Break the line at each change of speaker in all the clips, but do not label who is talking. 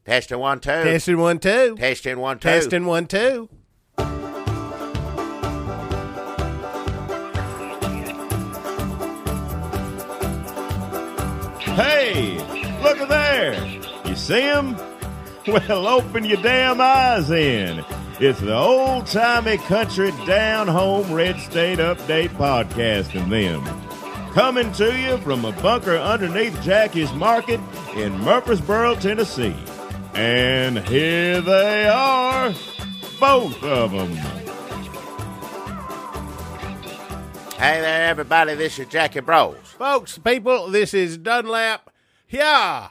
Testing 1 2.
Testing 1 2.
Testing 1 2.
Testing 1 2.
Hey, look at there. You see him? Well, open your damn eyes in. It's the old-timey country down-home red state update podcast and them. Coming to you from a bunker underneath Jackie's Market in Murfreesboro, Tennessee. And here they are, both of them.
Hey there, everybody. This is Jackie Bros.
Folks, people, this is Dunlap. Yeah.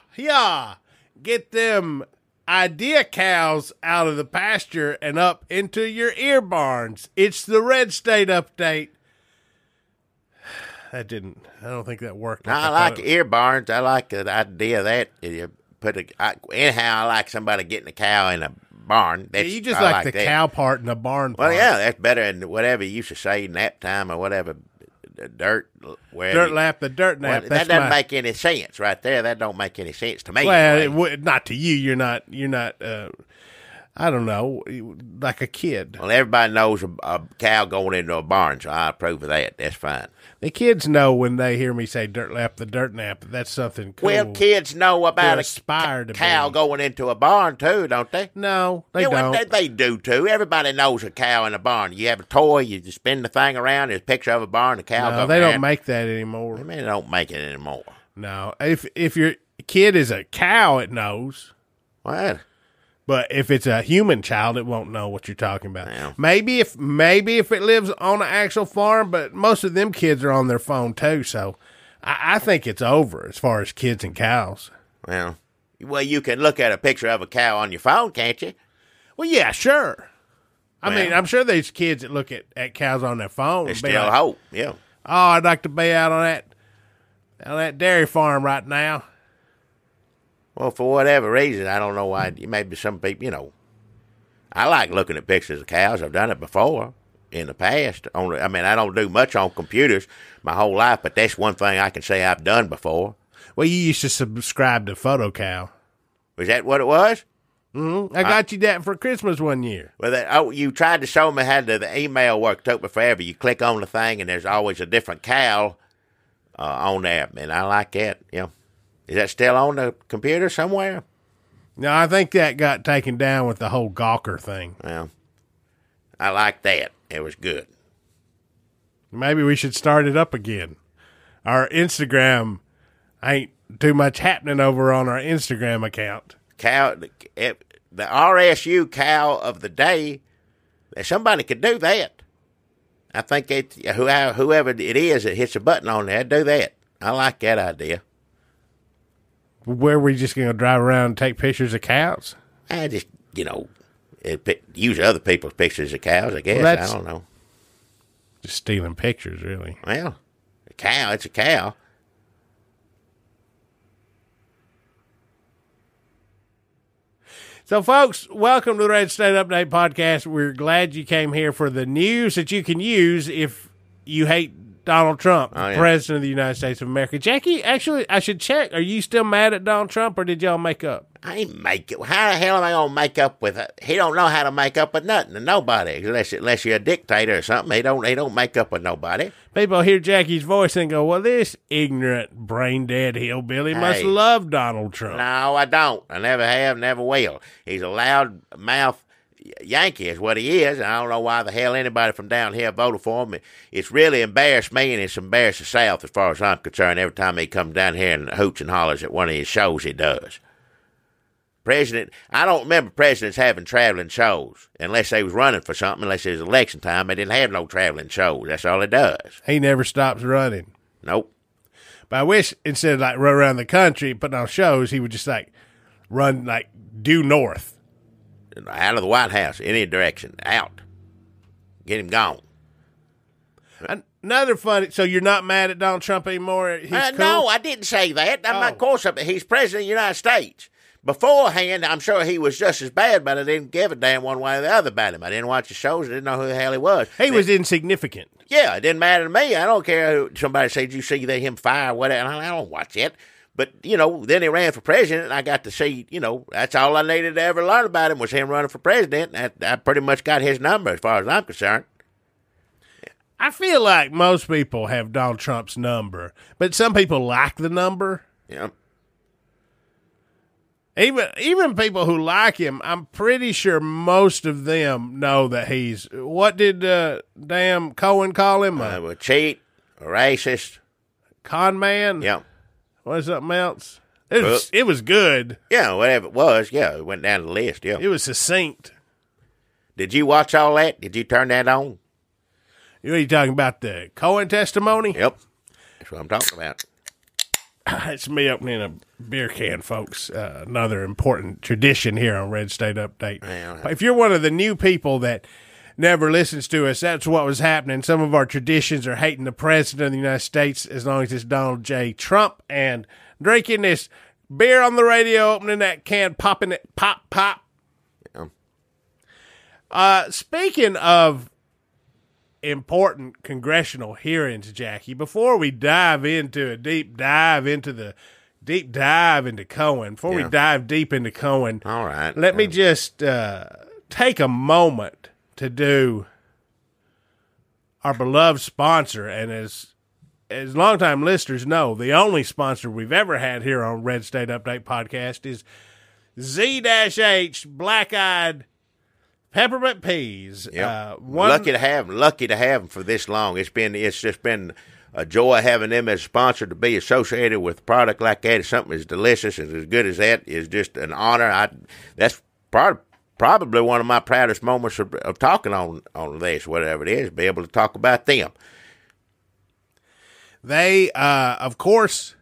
Get them idea cows out of the pasture and up into your ear barns. It's the Red State Update. I don't think that worked.
No, I like ear barns. I like the idea of that. You anyhow, I like somebody getting a cow in a barn.
Yeah, you just like the that. Cow part and the barn part.
Well, yeah, that's better than whatever you used to say, nap time or whatever. Dirt
lap. That
doesn't make any sense right there. That don't make any sense to me.
Well, not to you. You're not. I don't know, like a kid.
Well, everybody knows a cow going into a barn, so I approve of that. That's fine.
The kids know when they hear me say dirt lap, the dirt nap. That's something cool.
Well, kids know about a cow going into a barn too, don't they?
No, they don't.
Well, they do too. Everybody knows a cow in a barn. You have a toy, you just spin the thing around. There's a picture of a barn. The cow.
No, they don't make that anymore.
I mean, they don't make it anymore.
No, if your kid is a cow, it knows.
What?
But if it's a human child, it won't know what you're talking about.
Yeah.
Maybe if it lives on an actual farm, but most of them kids are on their phone too. So I think it's over as far as kids and cows.
Well, you can look at a picture of a cow on your phone, can't you?
Well, yeah, sure. I mean, I'm sure there's kids that look at cows on their phone.
There's still hope, yeah.
Oh, I'd like to be out on that dairy farm right now.
Well, for whatever reason, I don't know why. Maybe some people, I like looking at pictures of cows. I've done it before in the past. I don't do much on computers my whole life, but that's one thing I can say I've done before.
Well, you used to subscribe to Photo Cow.
Was that what it was?
Mm-hmm. I got you that for Christmas one year.
Well, you tried to show me how the email worked. Took me forever. You click on the thing, and there's always a different cow on there, and I like that, Is that still on the computer somewhere?
No, I think that got taken down with the whole Gawker thing.
Well, I like that. It was good.
Maybe we should start it up again. Our Instagram ain't too much happening over on our Instagram account.
The RSU cow of the day, somebody could do that. I think whoever it is that hits a button on there, do that. I like that idea.
Where we just going to drive around and take pictures of cows?
I just, use other people's pictures of cows, I guess.
Well,
I don't know.
Just stealing pictures, really.
Well, it's a cow.
So, folks, welcome to the Red State Update Podcast. We're glad you came here for the news that you can use if you hate Donald Trump, President of the United States of America. Jackie, actually, I should check. Are you still mad at Donald Trump, or did y'all make up?
I ain't make it. How the hell am I going to make up with it? He don't know how to make up with nothing and nobody, unless you're a dictator or something. He don't make up with nobody.
People hear Jackie's voice and go, well, this ignorant, brain-dead hillbilly must love Donald Trump.
No, I don't. I never have, never will. He's a loud-mouth Yankee is what he is, and I don't know why the hell anybody from down here voted for him. It's really embarrassed me, and it's embarrassed the South as far as I'm concerned every time he comes down here and hoots and hollers at one of his shows he does. I don't remember presidents having traveling shows unless they was running for something, unless it was election time. They didn't have no traveling shows. That's all it does.
He never stops running.
Nope.
But I wish instead of run around the country putting on shows, he would just run due north.
Out of the White House, any direction, out. Get him gone.
Another funny, so you're not mad at Donald Trump anymore? He's cool?
No, I didn't say that. Of course, he's president of the United States. Beforehand, I'm sure he was just as bad, but I didn't give a damn one way or the other about him. I didn't watch the shows. I didn't know who the hell he was.
He was insignificant.
Yeah, it didn't matter to me. I don't care who somebody said, you see him fire, whatever. I don't watch it. But, then he ran for president, and I got to see, that's all I needed to ever learn about him was him running for president. I pretty much got his number as far as I'm concerned.
I feel like most people have Donald Trump's number, but some people like the number.
Yeah.
Even people who like him, I'm pretty sure most of them know that he's, what did damn Cohen call him?
A cheat, a racist.
Con man?
Yeah.
What is something else? It was good.
Yeah, whatever it was. Yeah, it went down the list. Yeah.
It was succinct.
Did you watch all that? Did you turn that on?
What are you talking about, the Cohen testimony?
Yep. That's what I'm talking about.
It's me opening a beer can, folks. Another important tradition here on Red State Update.
Yeah.
If you're one of the new people that never listens to us, that's what was happening. Some of our traditions are hating the president of the United States as long as it's Donald J. Trump, and drinking this beer on the radio, opening that can, popping it, pop, pop.
Yeah.
Speaking of important congressional hearings, Jackie, before we dive into a deep dive into Cohen, before we dive deep into Cohen,
all right,
let me just take a moment to do our beloved sponsor, and as longtime listeners know, the only sponsor we've ever had here on Red State Update Podcast is Z-H Black-Eyed Peppermint Peas.
Yep. Lucky to have them for this long. It's just been a joy having them as a sponsor. To be associated with a product like that is something as delicious and as good as that is just an honor. That's probably one of my proudest moments of talking on this, whatever it is, be able to talk about them.
They, of course,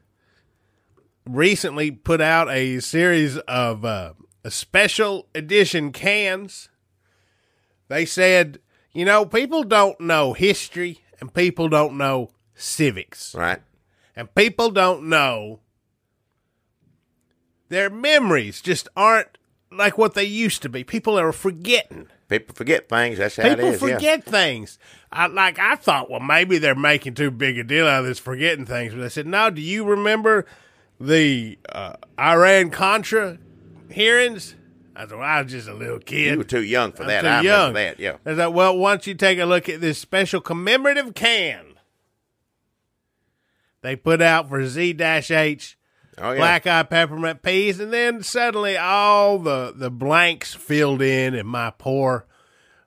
recently put out a series of a special edition cans. They said, people don't know history and people don't know civics.
Right.
And people don't know, their memories just aren't like what they used to be. People are forgetting.
People forget things. That's how it is.
People forget things. I thought, well, maybe they're making too big a deal out of this forgetting things. But I said, no, do you remember the Iran-Contra hearings? I thought, I was just a little kid.
You were too young for that.
I remember
that, yeah.
I thought, well, why don't you take a look at this special commemorative can they put out for Z-H Black-Eyed Peppermint Peas, and then suddenly all the blanks filled in my poor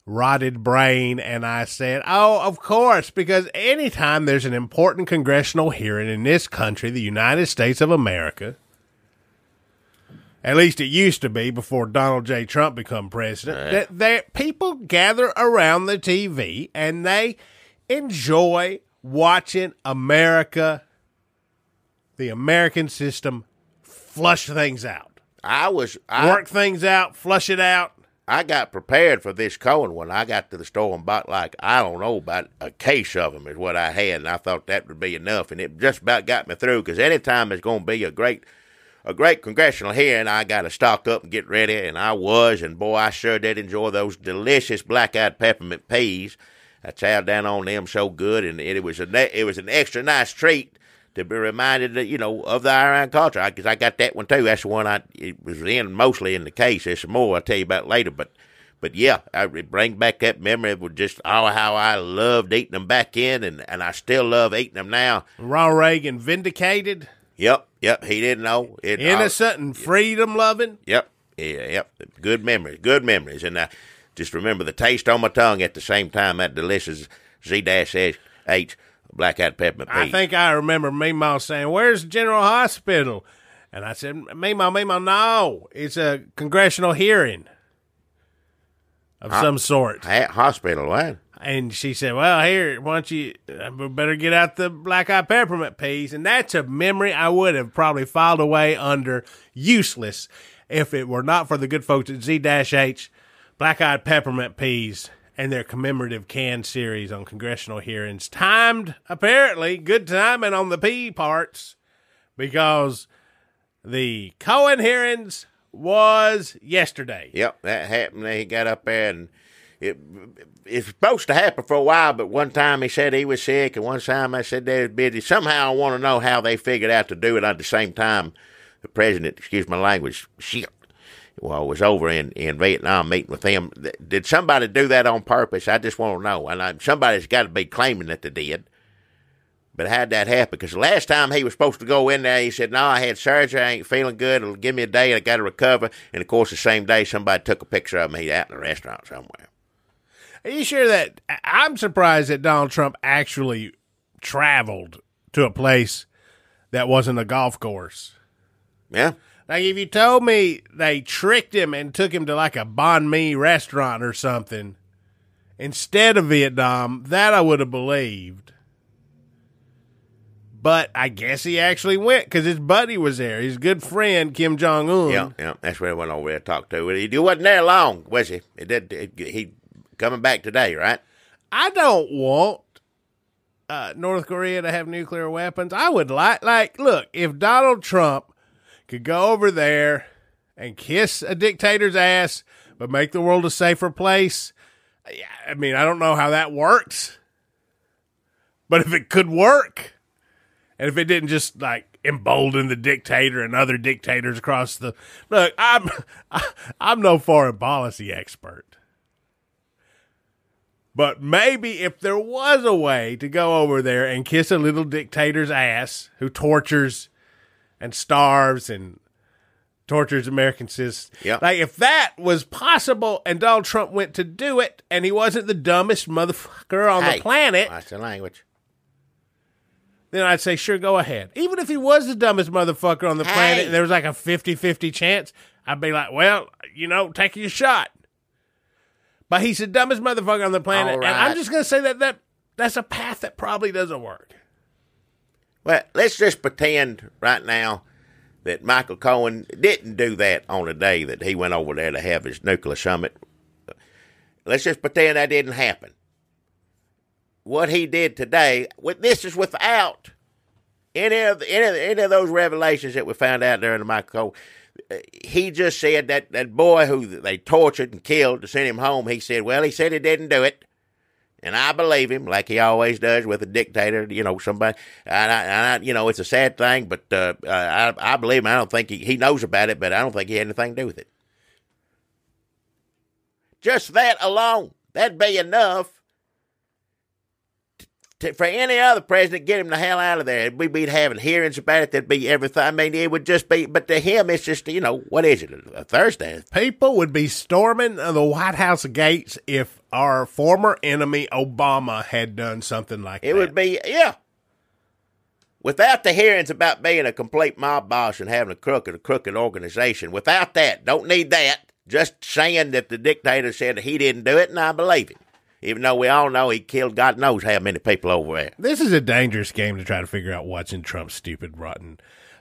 rotted brain, and I said, oh, of course, because anytime there's an important congressional hearing in this country, the United States of America, at least it used to be before Donald J. Trump became president, that people gather around the TV and they enjoy watching America, the American system, flush things out. Work things out, flush it out.
I got prepared for this Cohen one. I got to the store and bought about a case of them is what I had, and I thought that would be enough, and it just about got me through, because anytime there's going to be a great congressional hearing, I got to stock up and get ready, and boy, I sure did enjoy those delicious black-eyed peppermint peas. I chowed down on them so good, and it was an extra nice treat to be reminded that, of the Iran culture, because I got that one too. That's the one it was mostly in the case. There's some more I'll tell you about later, but yeah, it bring back that memory of just how I loved eating them back in, and I still love eating them now.
Ronald Reagan vindicated.
Yep, he didn't know.
Innocent and freedom-loving.
Yep, good memories, and I just remember the taste on my tongue at the same time, that delicious Z-H black-eyed peppermint peas.
I think I remember Meemaw saying, "Where's the General Hospital?" And I said, Meemaw, no, it's a congressional hearing of some sort.
Hospital, what?
And she said, well, here, why don't you better get out the black-eyed peppermint peas. And that's a memory I would have probably filed away under useless if it were not for the good folks at Z-H Black-Eyed Peppermint Peas and their commemorative can series on congressional hearings. Timed, apparently, good timing on the pea parts, because the Cohen hearings was yesterday.
Yep, that happened. He got up there and it's supposed to happen for a while, but one time he said he was sick, and one time I said they was busy. Somehow I want to know how they figured out to do it at the same time the president, excuse my language, was over in Vietnam meeting with them. Did somebody do that on purpose? I just want to know. And somebody's got to be claiming that they did. But how'd that happen? Because the last time he was supposed to go in there, he said, no, I had surgery. I ain't feeling good. It'll give me a day. I got to recover. And, of course, the same day, somebody took a picture of him. He's out in a restaurant somewhere.
Are you sure that – I'm surprised that Donald Trump actually traveled to a place that wasn't a golf course.
Yeah.
Like, if you told me they tricked him and took him to, like, a banh mi restaurant or something instead of Vietnam, that I would have believed. But I guess he actually went because his buddy was there. His good friend, Kim Jong-un.
Yeah, that's where I went over there to talk to. He wasn't there long, was he? He coming back today, right?
I don't want North Korea to have nuclear weapons. I would like, look, if Donald Trump could go over there and kiss a dictator's ass but make the world a safer place, I mean, I don't know how that works. But if it could work... And if it didn't just, like, embolden the dictator and other dictators across the... Look, I'm no foreign policy expert. But maybe if there was a way to go over there and kiss a little dictator's ass who tortures and starves and tortures American citizens.
Yep.
Like, if that was possible and Donald Trump went to do it and he wasn't the dumbest motherfucker on the planet...
Watch the language.
Then I'd say, sure, go ahead. Even if he was the dumbest motherfucker on the planet and there was like a 50-50 chance, I'd be like, well, take your shot. But he's the dumbest motherfucker on the planet, and I'm just going to say that's a path that probably doesn't work.
Well, let's just pretend right now that Michael Cohen didn't do that on the day that he went over there to have his nuclear summit. Let's just pretend that didn't happen. What he did today, this is without any of those revelations that we found out there in the Michael Cohen. He just said that boy who they tortured and killed to send him home, he said he didn't do it. And I believe him, like he always does with a dictator, somebody. It's a sad thing, but I believe him. I don't think he knows about it, but I don't think he had anything to do with it. Just that alone, that'd be enough for any other president, get him the hell out of there. We'd be having hearings about it. There'd be everything. I mean, it would just be, but to him, it's just, what is it, a Thursday?
People would be storming the White House gates if our former enemy, Obama, had done something like that.
It would be, yeah. Without the hearings about being a complete mob boss and having a crooked organization, without that, don't need that. Just saying that the dictator said that he didn't do it, and I believe him. Even though we all know he killed God knows how many people over there.
This is a dangerous game to try to figure out what's in Trump's stupid, rotten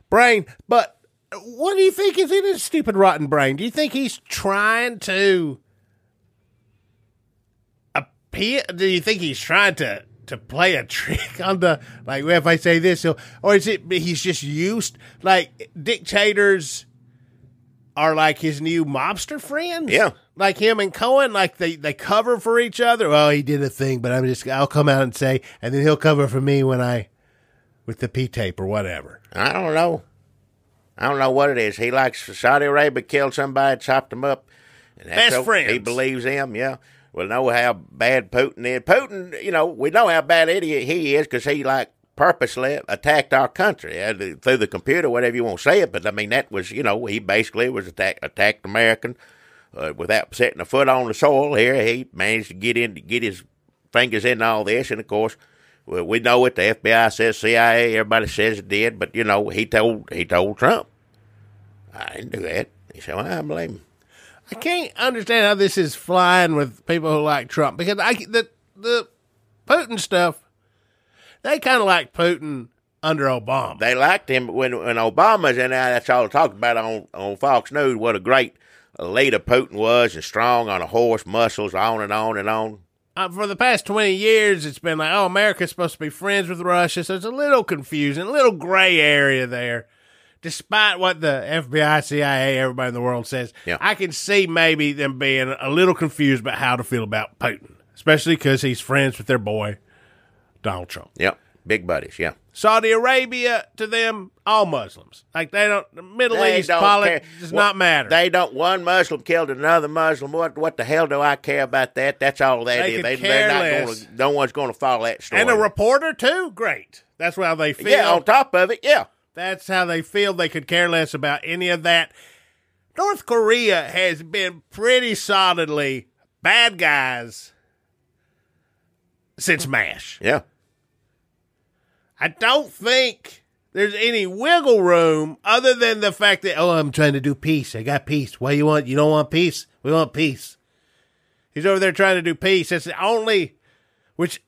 brain. But what do you think is in his stupid, rotten brain? Do you think he's trying to appeal? Do you think he's trying to play a trick on the, like, well, if I say this, or is it he's just used, like, dictators are like his new mobster friends?
Yeah.
Like him and Cohen, like they cover for each other. Well, he did a thing, but I'll come out and say, and then he'll cover for me with the P-tape or whatever.
I don't know. I don't know what it is. He likes Saudi Arabia killed somebody, chopped him up. And that's
best friends.
He believes him, yeah. We know how bad Putin is. Putin, we know how bad idiot he is because he, purposely attacked our country through the computer, whatever you want to say it. But, I mean, that was, he basically was attacked American. Without setting a foot on the soil here, he managed to get his fingers in all this. And, of course, we know it. The FBI says, CIA, everybody says it did. But, he told Trump. I didn't do that. He said, well, I believe him.
I can't understand how this is flying with people who like Trump. Because the Putin stuff, they kind of like Putin under Obama.
They liked him when Obama's in there. That's all they talked about on Fox News, what a great leader Putin was, and strong on a horse, muscles, on and on and on.
For the past 20 years, it's been like, America's supposed to be friends with Russia, so it's a little confusing, a little gray area there. despite what the FBI, CIA, everybody in the world says, I can see maybe them being a little confused about how to feel about Putin, especially because he's friends with their boy, Donald Trump.
Yep. Big buddies, yeah.
Saudi Arabia, to them, all Muslims. Like, the Middle East politics does not matter.
They don't, one Muslim killed another Muslim. What the hell do I care about that? That's all that is. They're not going to, no one's going to follow that story.
And a reporter, too? Great. That's how they feel.
Yeah, on top of it, yeah.
That's how they feel. They could care less about any of that. North Korea has been pretty solidly bad guys since MASH.
Yeah.
I don't think there's any wiggle room other than the fact that, I'm trying to do peace. I got peace. What do you want? You don't want peace? We want peace. He's over there trying to do peace. That's the only, which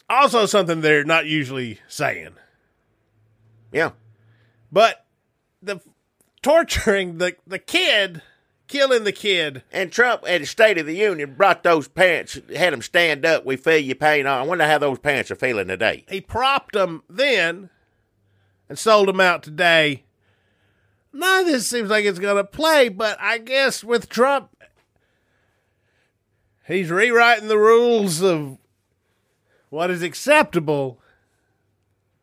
also something they're not usually saying.
Yeah.
But the torturing the kid, killing the kid.
And Trump at the State of the Union brought those parents, had them stand up, we feel your pain on. I wonder how those parents are feeling today.
He propped them then and sold them out today. None of this seems like it's going to play, but I guess with Trump, he's rewriting the rules of what is acceptable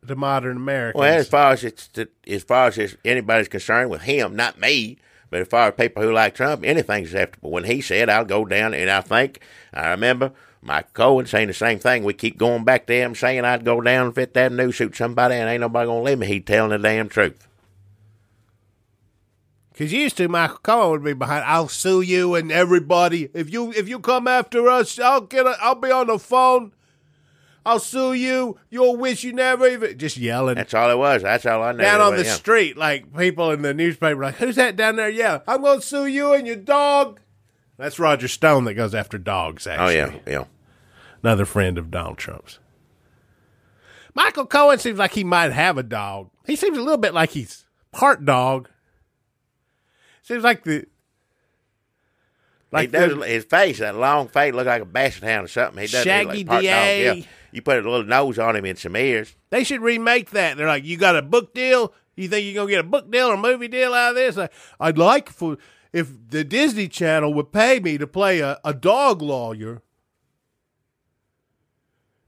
to modern Americans.
Well, as far as anybody's concerned with him, not me, but as far as people who like Trump, anything's acceptable. When he said, I'll go down, and I remember Michael Cohen saying the same thing. We keep going back to him saying I'd go down and Fifth Avenue, shoot somebody, and ain't nobody going to leave me. He's telling the damn truth.
Because used to, Michael Cohen would be behind, I'll sue you and everybody. If you come after us, I'll be on the phone. I'll sue you. You'll wish you never even... Just yelling.
That's all it was. That's all I know.
Down on the street, like people in the newspaper, like, who's that down there yelling? I'm going to sue you and your dog. That's Roger Stone that goes after dogs, actually.
Oh, yeah.
Another friend of Donald Trump's. Michael Cohen seems like he might have a dog. He seems a little bit like he's part dog. Seems like the...
Like he does, his face, that long face, look like a basset hound or something. He does
Shaggy
like part
DA.
dog. Yeah. You put a little nose on him and some ears.
They should remake that. They're like, you got a book deal? You think you're going to get a book deal or a movie deal out of this? Like, I'd like if the Disney Channel would pay me to play a dog lawyer.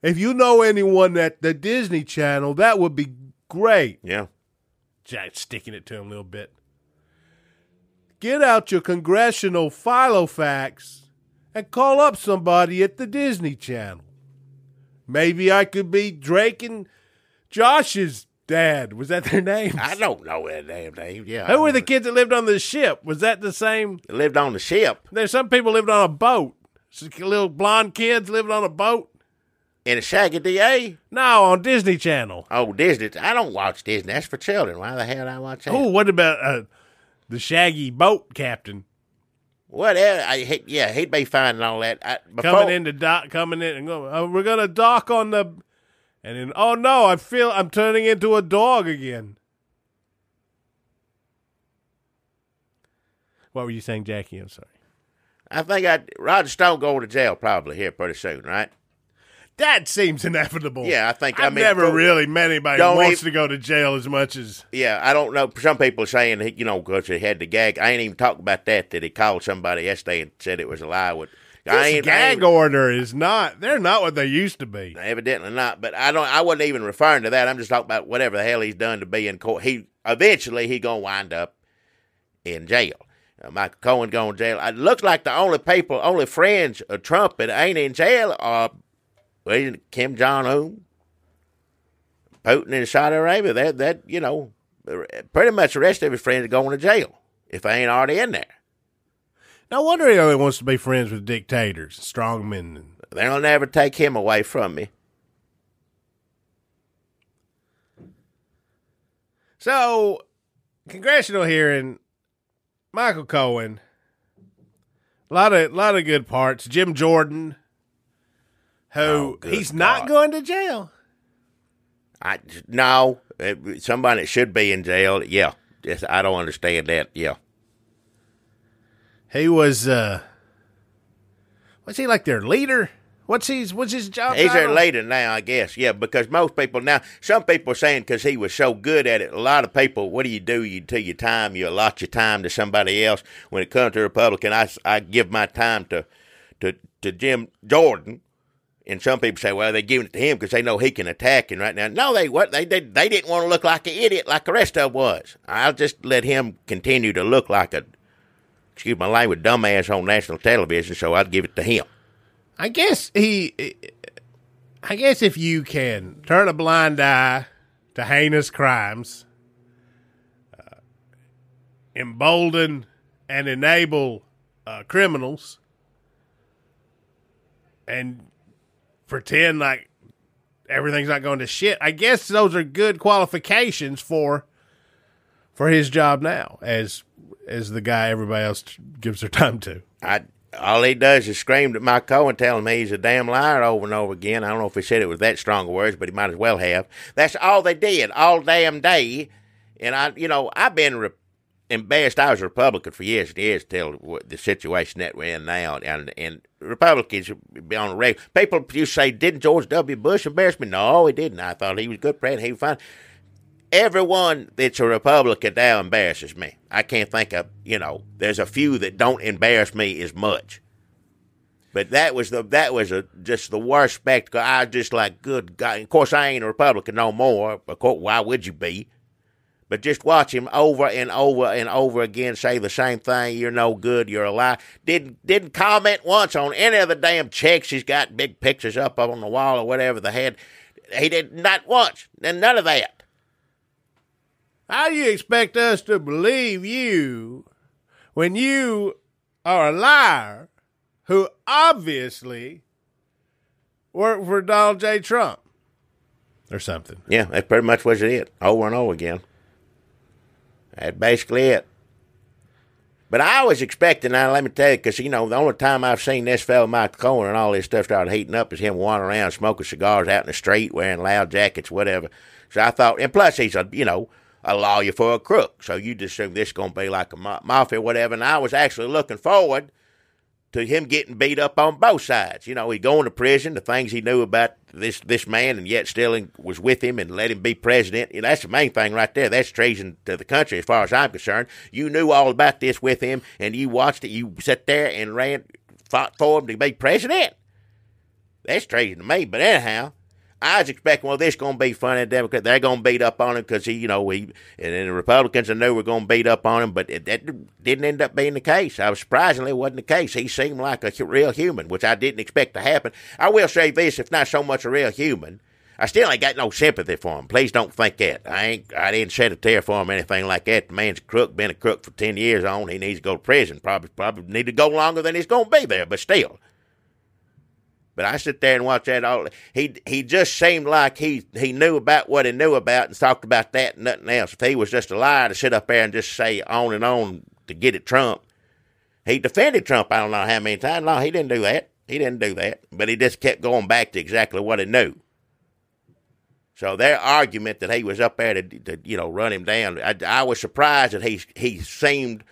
If you know anyone at the Disney Channel, that would be great.
Yeah.
Jack's sticking it to him a little bit. Get out your congressional filofax and call up somebody at the Disney Channel. Maybe I could be Drake and Josh's dad. Was that their names?
I don't know their damn name. Yeah.
Who were the kids that lived on the ship? Was that the same?
They lived on the ship.
There's some people lived on a boat. Little blonde kids lived on a boat.
In a Shaggy DA?
No, on Disney Channel.
Oh, Disney. I don't watch Disney. That's for children. Why the hell do I watch that?
Oh, what about the Shaggy boat captain?
Whatever. He'd be fine and all that.
Coming in and going, we're going to dock on the... And then, oh no, I'm turning into a dog again. What were you saying, Jackie? I'm sorry.
I think Roger Stone going to jail probably here pretty soon, right?
That seems inevitable.
Yeah, I think.
I've never really met anybody who wants to go to jail as much as.
Yeah, I don't know. Some people are saying, because he had the gag. I ain't even talked about that he called somebody yesterday and said it was a lie.
This gag order is not. They're not what they used to be.
Evidently not. But I wasn't even referring to that. I'm just talking about whatever the hell he's done to be in court. Eventually he gonna wind up in jail. Michael Cohen going to jail. It looks like the only friends of Trump that ain't in jail are Kim Jong-un, Putin in Saudi Arabia. That pretty much the rest of his friends are going to jail if they ain't already in there.
No wonder he only wants to be friends with dictators, strongmen.
They'll never take him away from me.
So, congressional hearing, Michael Cohen, a lot of good parts. Jim Jordan, who he's not going to jail.
No, somebody that should be in jail. Yeah, I don't understand that. Yeah,
he was he like their leader? What's his job
He's
title?
their leader now, I guess. Yeah, because most people now, some people are saying because he was so good at it, a lot of people, what do? You do your time, you allot your time to somebody else. When it comes to Republican, I give my time to Jim Jordan. And some people say, well, they're giving it to him because they know he can attack him right now. No, they didn't want to look like an idiot like the rest of them was. I'll just let him continue to look like a, excuse my language, dumbass on national television, so I'd give it to him.
I guess if you can turn a blind eye to heinous crimes, embolden and enable criminals, and pretend like everything's not going to shit, I guess those are good qualifications for his job now as the guy everybody else gives their time to.
All he does is scream at my Cohen, telling me he's a damn liar over and over again. I don't know if he said it with that strong words, but he might as well have. That's all they did all damn day. And I've been embarrassed. I was a Republican for years and years till the situation that we're in now. And Republicans be on the regular. People used to say, didn't George W. Bush embarrass me? No, he didn't. I thought he was a good president. He was fine. Everyone that's a Republican now embarrasses me. I can't think of, there's a few that don't embarrass me as much. But that was just the worst spectacle. I was just like, good God. Of course, I ain't a Republican no more. Of course, why would you be? But just watch him over and over and over again say the same thing. You're no good. You're a lie. Didn't comment once on any of the damn checks he's got big pictures up on the wall or whatever they had. He did not once. And none of that.
How do you expect us to believe you when you are a liar who obviously worked for Donald J. Trump or something?
Yeah, that pretty much was it, over and over again. That's basically it. But I was expecting, now let me tell you, because, the only time I've seen this fellow, Michael Cohen, and all this stuff started heating up is him wandering around smoking cigars out in the street, wearing loud jackets, whatever. So I thought, and plus he's a lawyer for a crook. So you just assume this is going to be like a mafia or whatever. And I was actually looking forward to him getting beat up on both sides. He going to prison, the things he knew about this man, and yet still was with him and let him be president. That's the main thing right there. That's treason to the country as far as I'm concerned. You knew all about this with him, and you watched it. You sat there and fought for him to be president. That's treason to me. But anyhow, I was expecting, this is going to be funny. The Democrats, they're going to beat up on him because and then the Republicans I knew were going to beat up on him, but that didn't end up being the case. Surprisingly, it wasn't the case. He seemed like a real human, which I didn't expect to happen. I will say this, if not so much a real human, I still ain't got no sympathy for him. Please don't think that. I didn't shed a tear for him or anything like that. The man's a crook, been a crook for 10 years on. He needs to go to prison. Probably need to go longer than he's going to be there, but still. But I sit there and watch that all. He just seemed like he knew about what he knew about and talked about that and nothing else. If he was just a liar to sit up there and just say on and on to get at Trump, he defended Trump I don't know how many times. No, he didn't do that. He didn't do that. But he just kept going back to exactly what he knew. So their argument that he was up there to run him down, I was surprised that he seemed,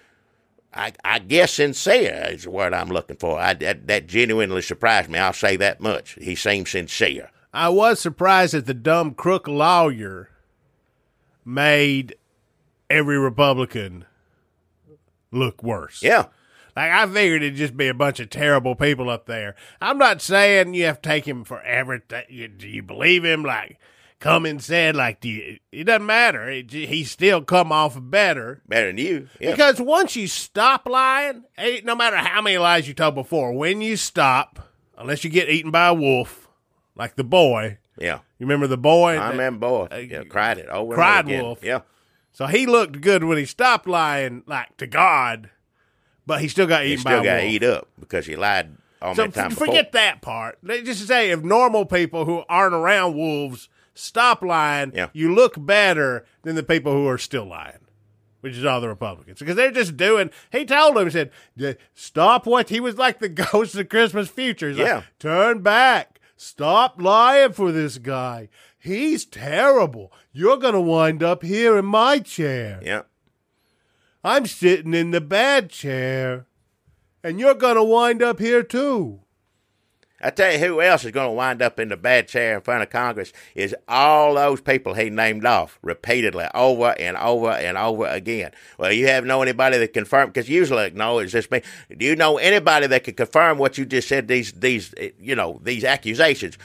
I guess, sincere is the word I'm looking for. That genuinely surprised me. I'll say that much. He seemed sincere.
I was surprised that the dumb crook lawyer made every Republican look worse.
Yeah.
Like, I figured it'd just be a bunch of terrible people up there. I'm not saying you have to take him for everything. Do you believe him? Like, Cummins said, it doesn't matter. He still come off better.
Better than you. Yeah.
Because once you stop lying, no matter how many lies you told before, when you stop, unless you get eaten by a wolf, like the boy.
Yeah.
You remember the boy?
I remember boy. Cried it over
cried
and over again.
wolf.
Yeah.
So he looked good when he stopped lying, to God, but he still got eaten by a wolf.
He still got eat up because he lied all that time before.
Forget that part. Just to say, if normal people who aren't around wolves stop lying, you look better than the people who are still lying, which is all the Republicans. Because they're just he told them, he said, stop what? He was like the ghost of Christmas future. He's like, turn back. Stop lying for this guy. He's terrible. You're going to wind up here in my chair.
Yeah.
I'm sitting in the bad chair, and you're going to wind up here too.
I tell you who else is going to wind up in the bad chair in front of Congress is all those people he named off repeatedly over and over and over again. Well, you have know anybody that confirm, because usually, no, it's just me. Do you know anybody that can confirm what you just said, these accusations?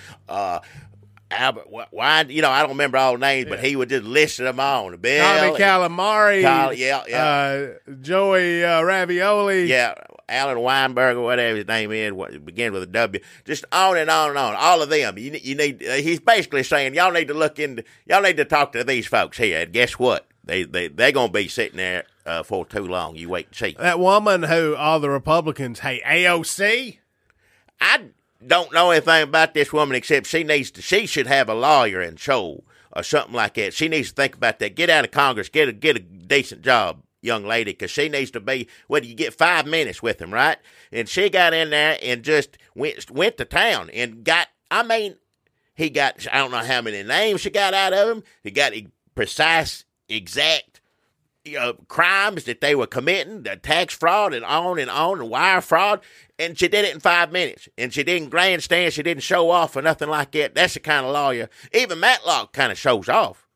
Albert, why? I don't remember all the names, but he would just list them on. Bill,
Tommy Calamari, Joey Ravioli,
Alan Weinberg or whatever his name is, begin with a W. Just on and on and on. All of them. You need. He's basically saying y'all need to talk to these folks here. And guess what? They're gonna be sitting there for too long. You wait and see.
That woman who all the Republicans hate, AOC.
I don't know anything about this woman except she should have a lawyer in show or something like that. She needs to think about that. Get out of Congress. Get a decent job, young lady, because she needs to be. What do you get? 5 minutes with him, right? And she got in there and just went to town and got. He got. I don't know how many names she got out of him. He got precise, exact crimes that they were committing, the tax fraud and and wire fraud. And she did it in 5 minutes. And she didn't grandstand. She didn't show off or nothing like that. That's the kind of lawyer. Even Matlock kind of shows off.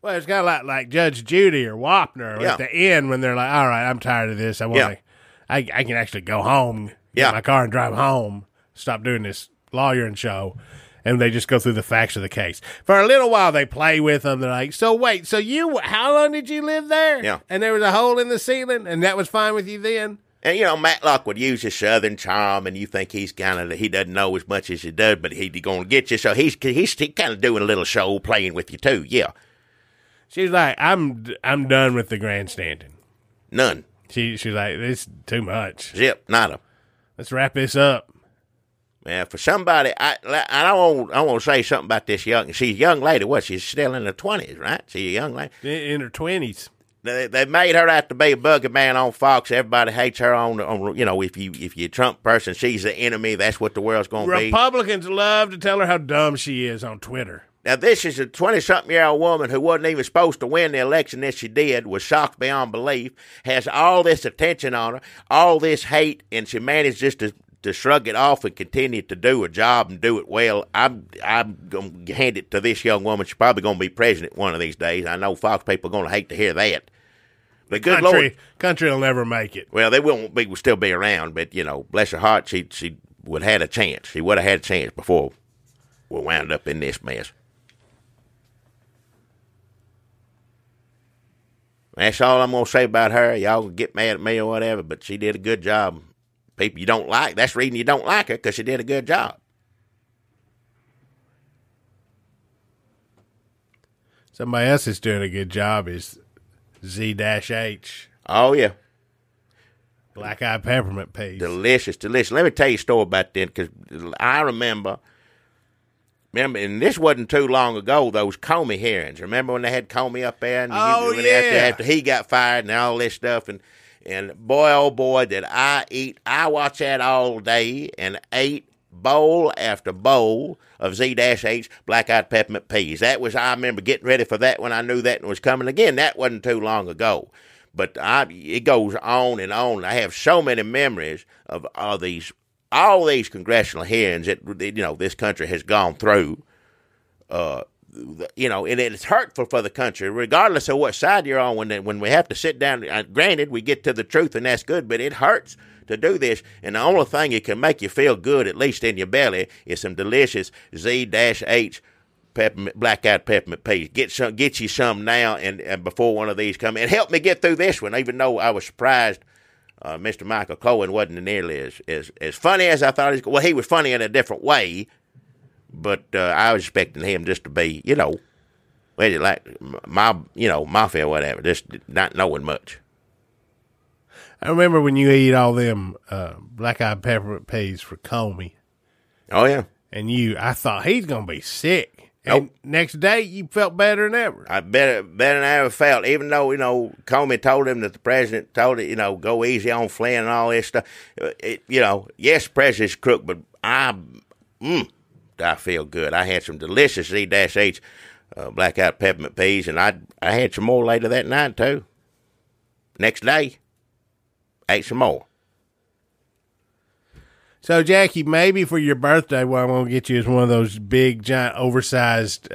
Well, it's kind of like Judge Judy or Wapner at the end when they're like, all right, I'm tired of this. I can actually go home, get my car and drive home, stop doing this lawyering show. And they just go through the facts of the case. For a little while, they play with them. They're like, so wait, how long did you live there?
Yeah.
And there was a hole in the ceiling, and that was fine with you then?
And, Matlock would use his southern charm, and you think he doesn't know as much as he does, but he's going to get you. So he's kind of doing a little show, playing with you, too, yeah.
She's like, I'm done with the grandstanding.
None.
She's like, it's too much.
Zip, nada.
Let's wrap this up.
Yeah, for somebody, I want to say something about this she's a young lady. What, she's still in her 20s, right? She's a young lady.
In her 20s.
They made her out to be a boogeyman on Fox. Everybody hates her on if you're a Trump person, she's the enemy. That's what the world's going to be.
Republicans love to tell her how dumb she is on Twitter.
Now, this is a 20-something-year-old woman who wasn't even supposed to win the election that she did, was shocked beyond belief, has all this attention on her, all this hate, and she managed just to shrug it off and continue to do a job and do it well. I'm going to hand it to this young woman. She's probably going to be president one of these days. I know Fox people are going to hate to hear that. But good Lord.
Country will never make it.
Well, they will still be around, but, bless her heart, she would have had a chance. She would have had a chance before we wound up in this mess. That's all I'm going to say about her. Y'all can get mad at me or whatever, but she did a good job. People you don't like, that's the reason you don't like her, because she did a good job.
Somebody else that's doing a good job is Z-H.
Oh, yeah.
Black-eyed peppermint peas.
Delicious. Let me tell you a story about that, because I remember, and this wasn't too long ago, those Comey hearings. Remember when they had Comey up there? And after he got fired and all this stuff, and boy, oh boy, did I eat. I watched that all day and ate bowl after bowl of Z-H black-eyed peppermint peas. I remember getting ready for that when I knew that was coming. Again, that wasn't too long ago. But it goes on and on. I have so many memories of all these congressional hearings that, this country has gone through. And it's hurtful for the country, regardless of what side you're on. When we have to sit down, granted, we get to the truth, and that's good, but it hurts to do this. And the only thing that can make you feel good, at least in your belly, is some delicious Z-H black-eyed peppermint peas. Get you some now, and before one of these come in. Help me get through this one, even though I was surprised Mr. Michael Cohen wasn't nearly as funny as I thought. Well, he was funny in a different way. But I was expecting him just to be, mafia or whatever, just not knowing much.
I remember when you eat all them black-eyed peppermint peas for Comey.
Oh, yeah.
And I thought he's going to be sick. And next day, you felt better than ever.
I better than I ever felt, even though, Comey told him that the president told it, go easy on Flynn and all this stuff. Yes, the president's crook, but I feel good. I had some delicious Z-H black-eyed peppermint peas, and I had some more later that night, too. Next day, ate some more.
So, Jackie, maybe for your birthday, what I'm going to get you is one of those big, giant, oversized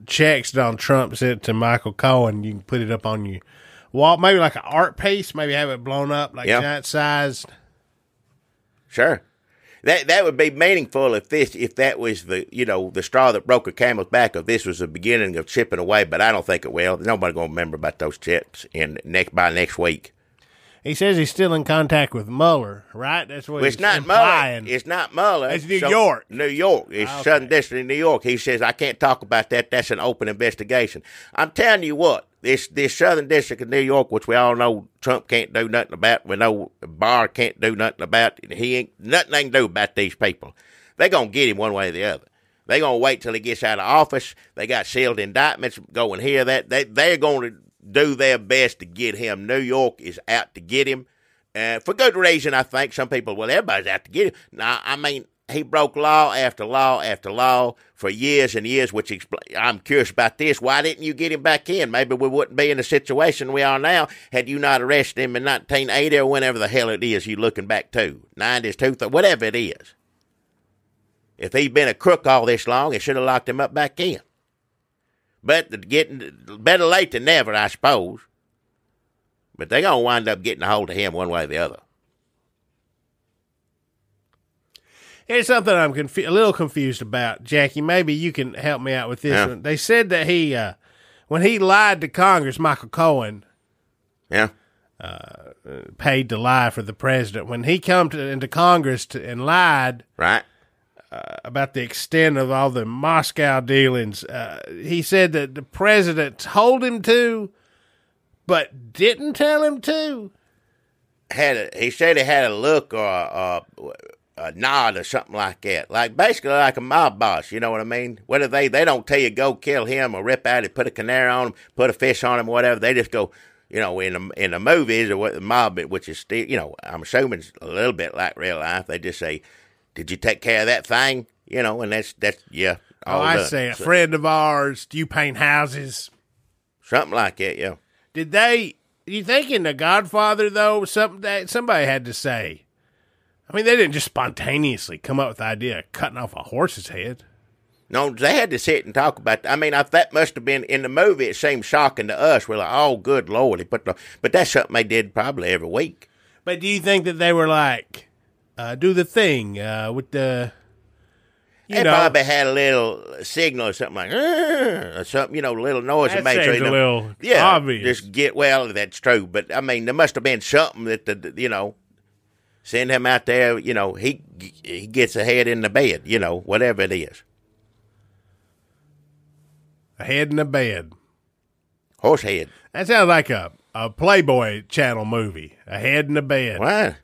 checks Donald Trump sent to Michael Cohen. You can put it up on your wall, maybe like an art piece, maybe have it blown up, like giant sized.
Sure. That would be meaningful if that was the straw that broke a camel's back, if this was the beginning of chipping away, but I don't think it will. Nobody's going to remember about those checks by next week.
He says he's still in contact with Mueller, right? That's what he's
not
implying.
Mueller. It's not Mueller.
It's New York.
New York. It's Southern District of New York. He says, I can't talk about that. That's an open investigation. I'm telling you what, this Southern District of New York, which we all know Trump can't do nothing about, we know Barr can't do nothing about, nothing they can do about these people. They're going to get him one way or the other. They're going to wait till he gets out of office. They got sealed indictments going here. They're going to do their best to get him. New York is out to get him. For good reason, I think. Some people, everybody's out to get him. Now, I mean, he broke law after law after law for years and years, which I'm curious about this. Why didn't you get him back in? Maybe we wouldn't be in the situation we are now had you not arrested him in 1980 or whenever the hell it is you're looking back to. 90s, whatever it is. If he'd been a crook all this long, it should have locked him up back in. But getting better late than never, I suppose. But they're going to wind up getting a hold of him one way or the other.
Here's something I'm a little confused about, Jackie. Maybe you can help me out with this one. They said that he, when he lied to Congress, Michael Cohen, paid to lie for the president. When he come into Congress and lied,
right,
about the extent of all the Moscow dealings, he said that the president told him to, but didn't tell him to.
He said he had a look or a nod or something like that, like basically like a mob boss. You know what I mean? Whether they don't tell you go kill him or rip out it, put a canary on him, put a fish on him, whatever. They just go, in the movies or what the mob, which is still, I'm assuming it's a little bit like real life. They just say, did you take care of that thing? And that's yeah.
I say a friend of ours. Do you paint houses?
Something like that, yeah.
You think in The Godfather, though, something that somebody had to say? I mean, they didn't just spontaneously come up with the idea of cutting off a horse's head.
No, they had to sit and talk about that. I mean, that must have been, in the movie, it seemed shocking to us. We're like, oh, good Lord. But that's something they did probably every week.
But do you think that they were like, do the thing with the...
They probably had a little signal or something like, or something, a little noise that made
seems a little obvious.
That's true. But, I mean, there must have been something that, send him out there, he gets a head in the bed, whatever it is.
A head in the bed.
Horse head.
That sounds like a Playboy Channel movie. A head in the bed.
What?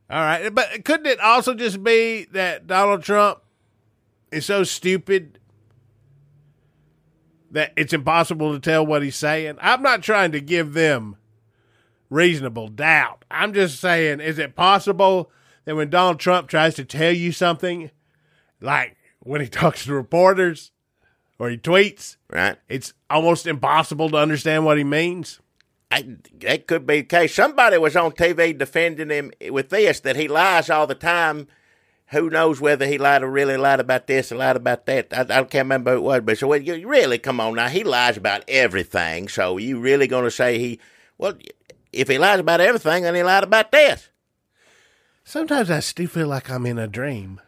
All right, but couldn't it also just be that Donald Trump is so stupid that it's impossible to tell what he's saying? I'm not trying to give them reasonable doubt. I'm just saying, is it possible that when Donald Trump tries to tell you something, like when he talks to reporters or he tweets,
right,
it's almost impossible to understand what he means?
That could be the case. Somebody was on TV defending him with this, that he lies all the time. Who knows whether he really lied about this or lied about that. I can't remember who it was, but so you really, come on now, he lies about everything. So you really going to say if he lies about everything, then he lied about this?
Sometimes I still feel like I'm in a dream.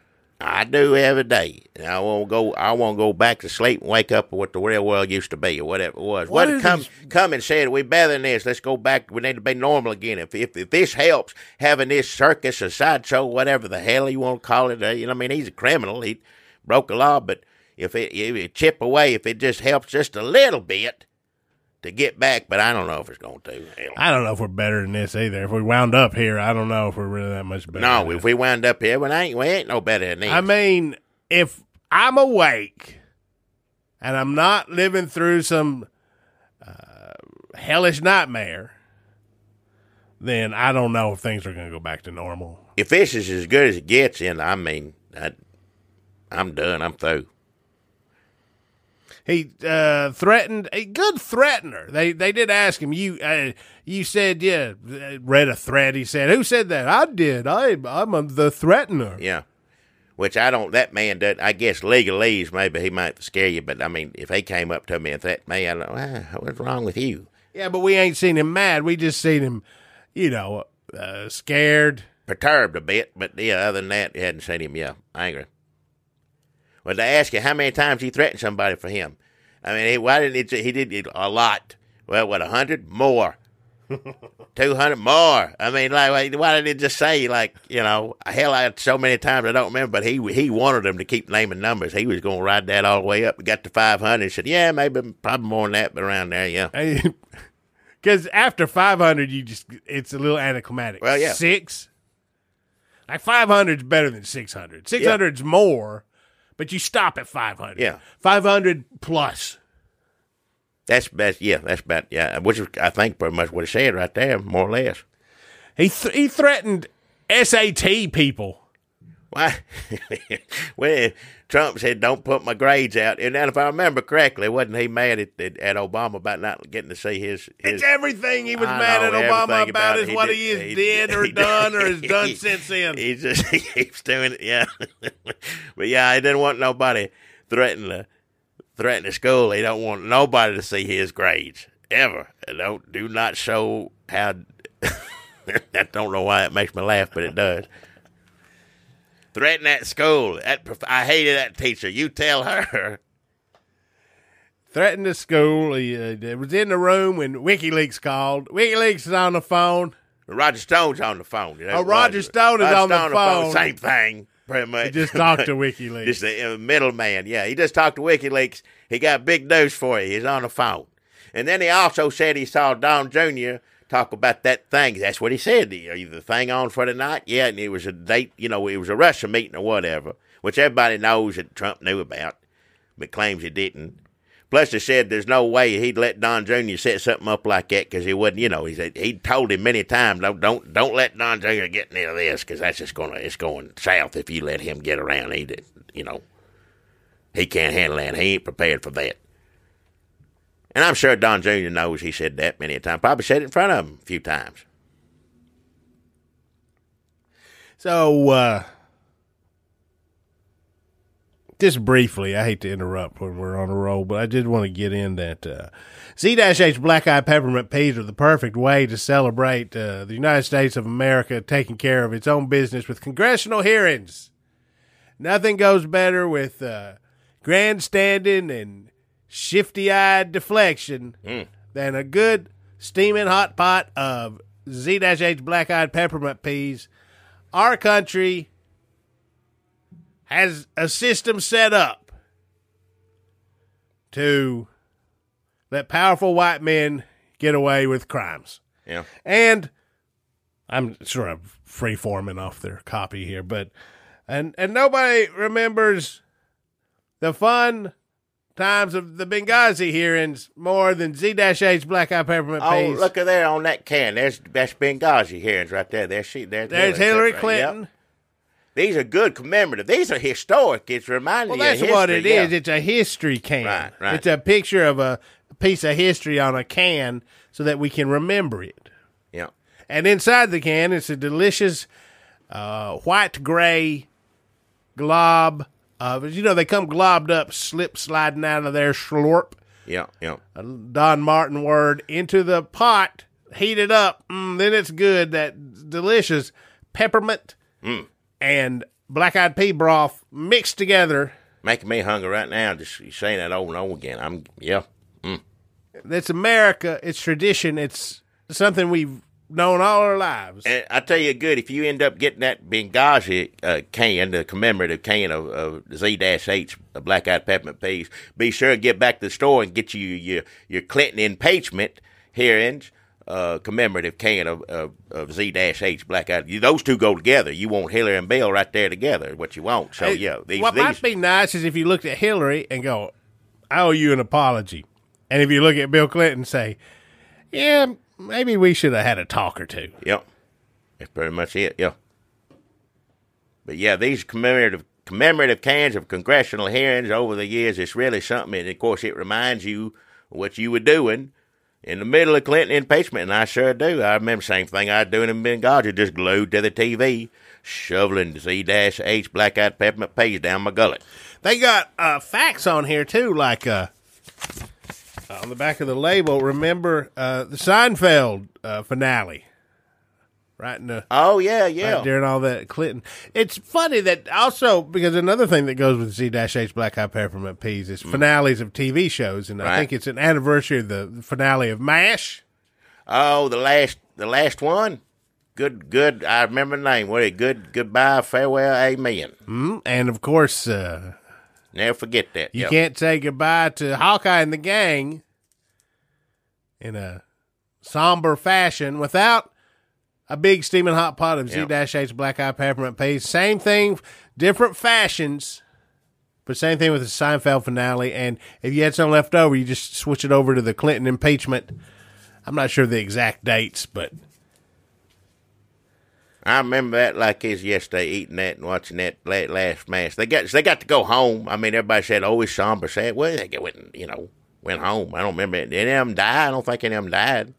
I do every day. I want to go back to sleep and wake up with what the real world used to be or whatever it was. Come and said, we better than this. Let's go back. We need to be normal again. If this helps, having this circus or sideshow, whatever the hell you want to call it, he's a criminal. He broke the law, but if it chip away, if it just helps just a little bit to get back, but I don't know if it's going to. Hell.
I don't know if we're better than this either. If we wound up here, I don't know if we're really that much better.
No, if we wound up here, we ain't no better than this.
I mean, if I'm awake and I'm not living through some hellish nightmare, then I don't know if things are going to go back to normal.
If this is as good as it gets, I'm done. I'm through.
He threatened, a good threatener. They did ask him, you said, yeah, read a threat. He said, who said that? I did. I'm the threatener.
Yeah. Which that man doesn't, I guess legalese, maybe he might scare you, but I mean, if he came up to me and threatened me, I'd know, what's wrong with you?
Yeah, but we ain't seen him mad. We just seen him, scared.
Perturbed a bit, but yeah, other than that, you hadn't seen him, angry. Well, they ask you how many times he threatened somebody for him. I mean, why didn't he did it a lot. Well, 100? More. 200? More. I mean, like, why didn't he just say, like, hell, so many times I don't remember, but he wanted them to keep naming numbers. He was going to ride that all the way up. We got to 500. He said, yeah, probably more than that, but around there, yeah.
Because after 500, it's a little anticlimactic.
Well, yeah.
6? Like 500 is better than 600. 600 is more, but you stop at 500.
Yeah.
500 plus.
That's best. Yeah, that's about, which is, I think, pretty much what he said right there, more or less.
He threatened SAT people.
Why? When Trump said, don't put my grades out. And then if I remember correctly, wasn't he mad at Obama about not getting to see his
It's everything he was mad at Obama about is what he did or done or has done since then.
He keeps doing it, yeah. But yeah, he didn't want nobody threatening the school. He don't want nobody to see his grades, ever. Do not show how, I don't know why it makes me laugh, but it does. Threaten that school. I hated that teacher. You tell her.
Threatened the school. He was in the room when WikiLeaks called. WikiLeaks is on the phone.
Roger Stone's on the phone.
Roger Stone is on the phone.
Same thing, pretty much.
He just talked to WikiLeaks.
Just a middleman. Yeah, he just talked to WikiLeaks. He got big news for you. He's on the phone. And then he also said he saw Don Jr. talk about that thing. That's what he said. Are you the thing on for the night? Yeah, and it was a date, it was a Russia meeting or whatever, which everybody knows that Trump knew about, but claims he didn't. Plus, they said there's no way he'd let Don Jr. set something up like that because he wouldn't, he said he told him many times, don't let Don Jr. get near this because that's just it's going south if you let him get around. He can't handle that. He ain't prepared for that. And I'm sure Don Jr. knows he said that many a time. Probably said it in front of him a few times.
So, just briefly, I hate to interrupt when we're on a roll, but I did want to get in that Z-H black-eyed peppermint peas are the perfect way to celebrate the United States of America taking care of its own business with congressional hearings. Nothing goes better with grandstanding and shifty-eyed deflection than a good steaming hot pot of Z-H black-eyed peppermint peas. Our country has a system set up to let powerful white men get away with crimes.
Yeah.
And I'm sort of free-forming off their copy here, but and nobody remembers the fun times of the Benghazi hearings more than Z-H black-eyed peppermint peas.
Oh, look at there on that can. That's Benghazi hearings right there. There's
Hillary Clinton.
Yep. These are good commemorative. These are historic. It's reminding you of history.
Well, that's what it is. It's a history can.
Right.
It's a picture of a piece of history on a can so that we can remember it.
Yeah.
And inside the can, it's a delicious white-gray glob of, they come globbed up, sliding out of their slurp.
Yeah.
A Don Martin word, into the pot, heat it up. Then it's good. That delicious peppermint and black-eyed pea broth mixed together.
Making me hungry right now, just saying that over and over again.
It's America. It's tradition. It's something we've known all our lives.
And I tell you good, if you end up getting that Benghazi can, the commemorative can of Z-H, black-eyed peppermint peas, be sure to get back to the store and get you your Clinton impeachment hearings, commemorative can of Z-H, black-eyed. Those two go together. You want Hillary and Bill right there together, what you want. So,
what might be nice is if you looked at Hillary and go, I owe you an apology. And if you look at Bill Clinton and say, yeah, maybe we should have had a talk or two.
Yep. That's pretty much it, yeah. But yeah, these commemorative commemorative cans of congressional hearings over the years. It's really something. And, of course, it reminds you what you were doing in the middle of Clinton impeachment, and I sure do. I remember the same thing I was doing in Benghazi, just glued to the TV, shoveling Z-H black-eyed peppermint peas down my gullet.
They got facts on here, too, like on the back of the label, remember the Seinfeld finale. Right in the right during all that Clinton. It's funny that also because another thing that goes with Z-H black-eyed peppermint peas is finales of TV shows, and I think it's an anniversary of the finale of MASH.
Oh, the last one. Good. I remember the name. What? Goodbye, farewell, amen.
And of course,
never forget that.
You can't say goodbye to Hawkeye and the gang in a somber fashion without a big steaming hot pot of Z-H black-eyed peppermint peas. Same thing, different fashions, but same thing with the Seinfeld finale. And if you had some left over, you just switch it over to the Clinton impeachment. I'm not sure the exact dates, but
I remember that like it's yesterday, eating that and watching that last MASH. They got to go home. I mean, everybody said, "Oh, it's somber." Sad. Well, they went home. I don't remember any of them died. I don't think any of them died.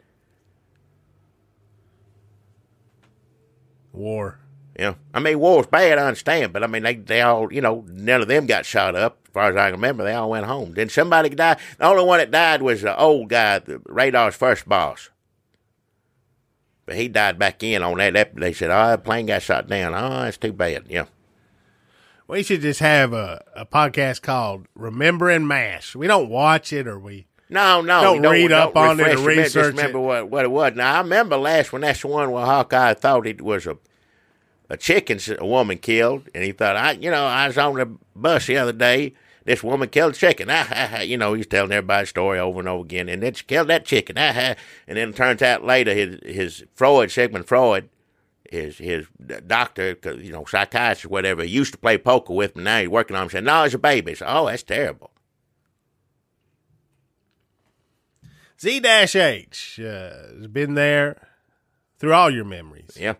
War.
Yeah. I mean, war's bad, I understand, but I mean, they all, none of them got shot up. As far as I can remember, they all went home. Then somebody died. The only one that died was the old guy, the Radar's first boss. But he died back in on that. They said, the plane got shot down. Oh, that's too bad. Yeah.
We should just have a podcast called Remembering MASH. We don't watch it or we...
No,
don't read up on it or research
just remember what it was. Now, I remember last one. That's the one where Hawkeye thought it was a chicken a woman killed, and he thought, I was on the bus the other day. This woman killed a chicken. He's telling everybody the story over and over again, and then she killed that chicken. And then it turns out later his Sigmund Freud, his doctor, psychiatrist or whatever, he used to play poker with him. Now he's working on him, saying, no, it's a baby. So, oh, that's terrible.
Z-H has been there through all your memories.
Yeah.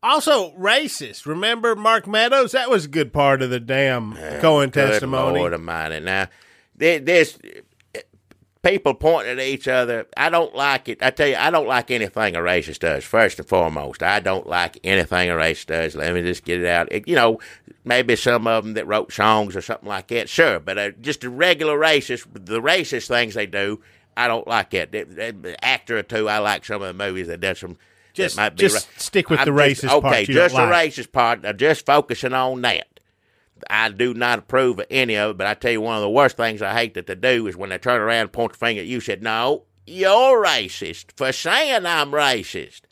Also, racist. Remember Mark Meadows? That was a good part of the damn Cohen testimony.
Lord Almighty. Now, there's people pointing at each other. I don't like it. I tell you, I don't like anything a racist does, first and foremost. I don't like anything a racist does. Let me just get it out. Maybe some of them that wrote songs or something like that, sure. But just a regular racist, the racist things they do, I don't like it. An actor or two, I like some of the movies that does some...
Just stick with the racist part.
Okay, just the racist part. I'm just focusing on that. I do not approve of any of it, but I tell you, one of the worst things I hate that they do is when they turn around and point the finger at you, said, no, you're racist for saying I'm racist,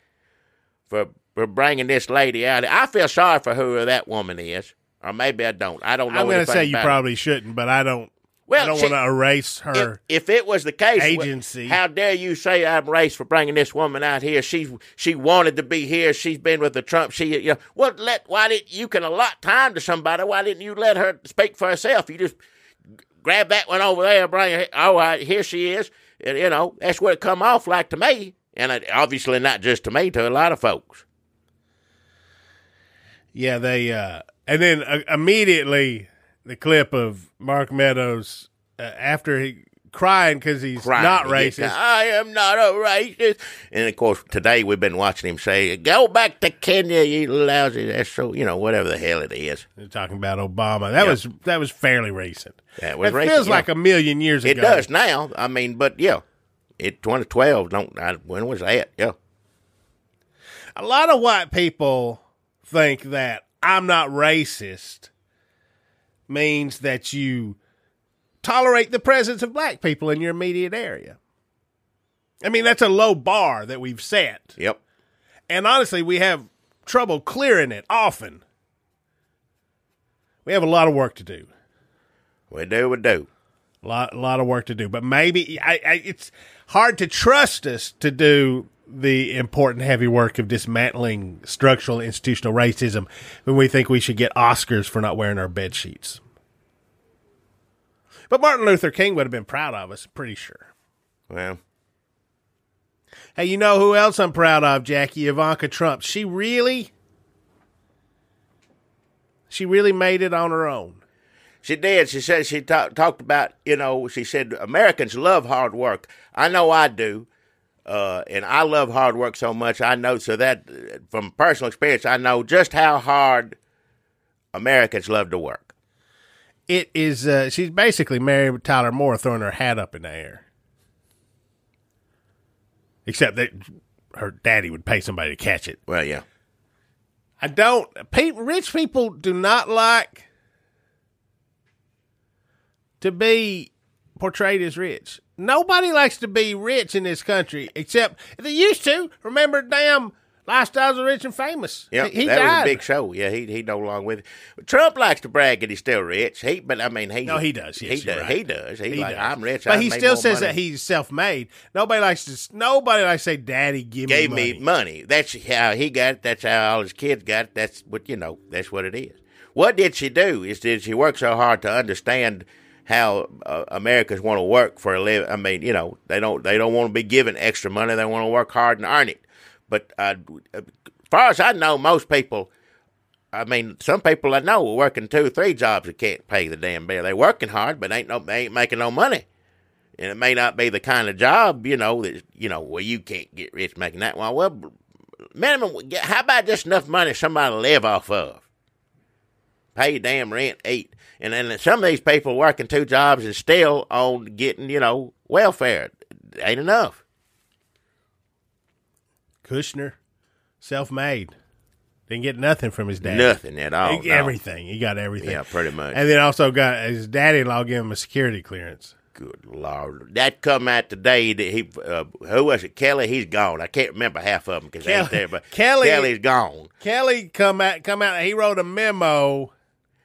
for bringing this lady out. I feel sorry for whoever that woman is, or maybe I don't. I don't know.
I'm going to say you probably shouldn't, but I don't. Well, I don't want to erase her.
If it was the case,
agency.
How dare you say I'm racist for bringing this woman out here? She wanted to be here. She's been with the Trump. Why didn't you can allot time to somebody? Why didn't you let her speak for herself? You just grab that one over there, bring her. Oh, here she is. And, that's what it come off like to me, and obviously not just to me, to a lot of folks.
Yeah, they and then immediately. The clip of Mark Meadows after he crying because he's not racist.
I am not a racist. And, of course, today we've been watching him say, go back to Kenya, you lousy. That's so, whatever the hell it is.
They're talking about Obama. That was fairly recent.
That was
racist. Feels like a million years ago.
It does now. I mean, but, yeah. 2012, when was that? Yeah.
A lot of white people think that I'm not racist means that you tolerate the presence of black people in your immediate area. I mean, that's a low bar that we've set.
Yep.
And honestly, we have trouble clearing it often. We have a lot of work to do.
We do.
A lot of work to do. But maybe it's hard to trust us to do the important heavy work of dismantling structural institutional racism when we think we should get Oscars for not wearing our bed sheets. But Martin Luther King would have been proud of us, pretty sure.
Well.
Hey, you know who else I'm proud of, Jackie? Ivanka Trump. She really she really made it on her own.
She did. She said she talked about, she said Americans love hard work. I know I do. And I love hard work so much. I know, so that from personal experience, I know just how hard Americans love to work.
It is, she's basically Mary Tyler Moore throwing her hat up in the air. Except that her daddy would pay somebody to catch it.
Well, yeah.
Rich people do not like to be portrayed as rich. Nobody likes to be rich in this country, except they used to. Remember, damn Lifestyles of Rich and Famous.
Yeah,
he
that
died.
was a big show. Yeah, he no longer with it. Trump likes to brag that he's still rich. He does.
No, he does. Yes,
he does.
right.
He does. He's like,
does.
I'm rich.
But
I
he
made
still
more
says
money.
that he's self-made. Nobody likes to say, "Daddy, gave
me money." That's how he got it. That's how all his kids got it. That's what That's what it is. What did she do? Did she work so hard to understand how Americans want to work for a living? I mean, they don't want to be given extra money. They want to work hard and earn it. But as far as I know, most people, some people I know are working 2 or 3 jobs that can't pay the damn bill. They're working hard, but they ain't making no money. And it may not be the kind of job, that, where you can't get rich making that one. Well, minimum, how about just enough money somebody to live off of? Pay your damn rent, eat. And then some of these people working 2 jobs and still on getting, welfare. It ain't enough.
Kushner, self-made. Didn't get nothing from his dad.
Nothing at all.
Everything. He got everything.
Yeah, pretty much.
And then also got his daddy-in-law gave him a security clearance.
Good Lord. That come out today. That who was it? Kelly? He's gone. I can't remember half of them because they ain't there, but Kelly's gone.
Kelly come out, and he wrote a memo.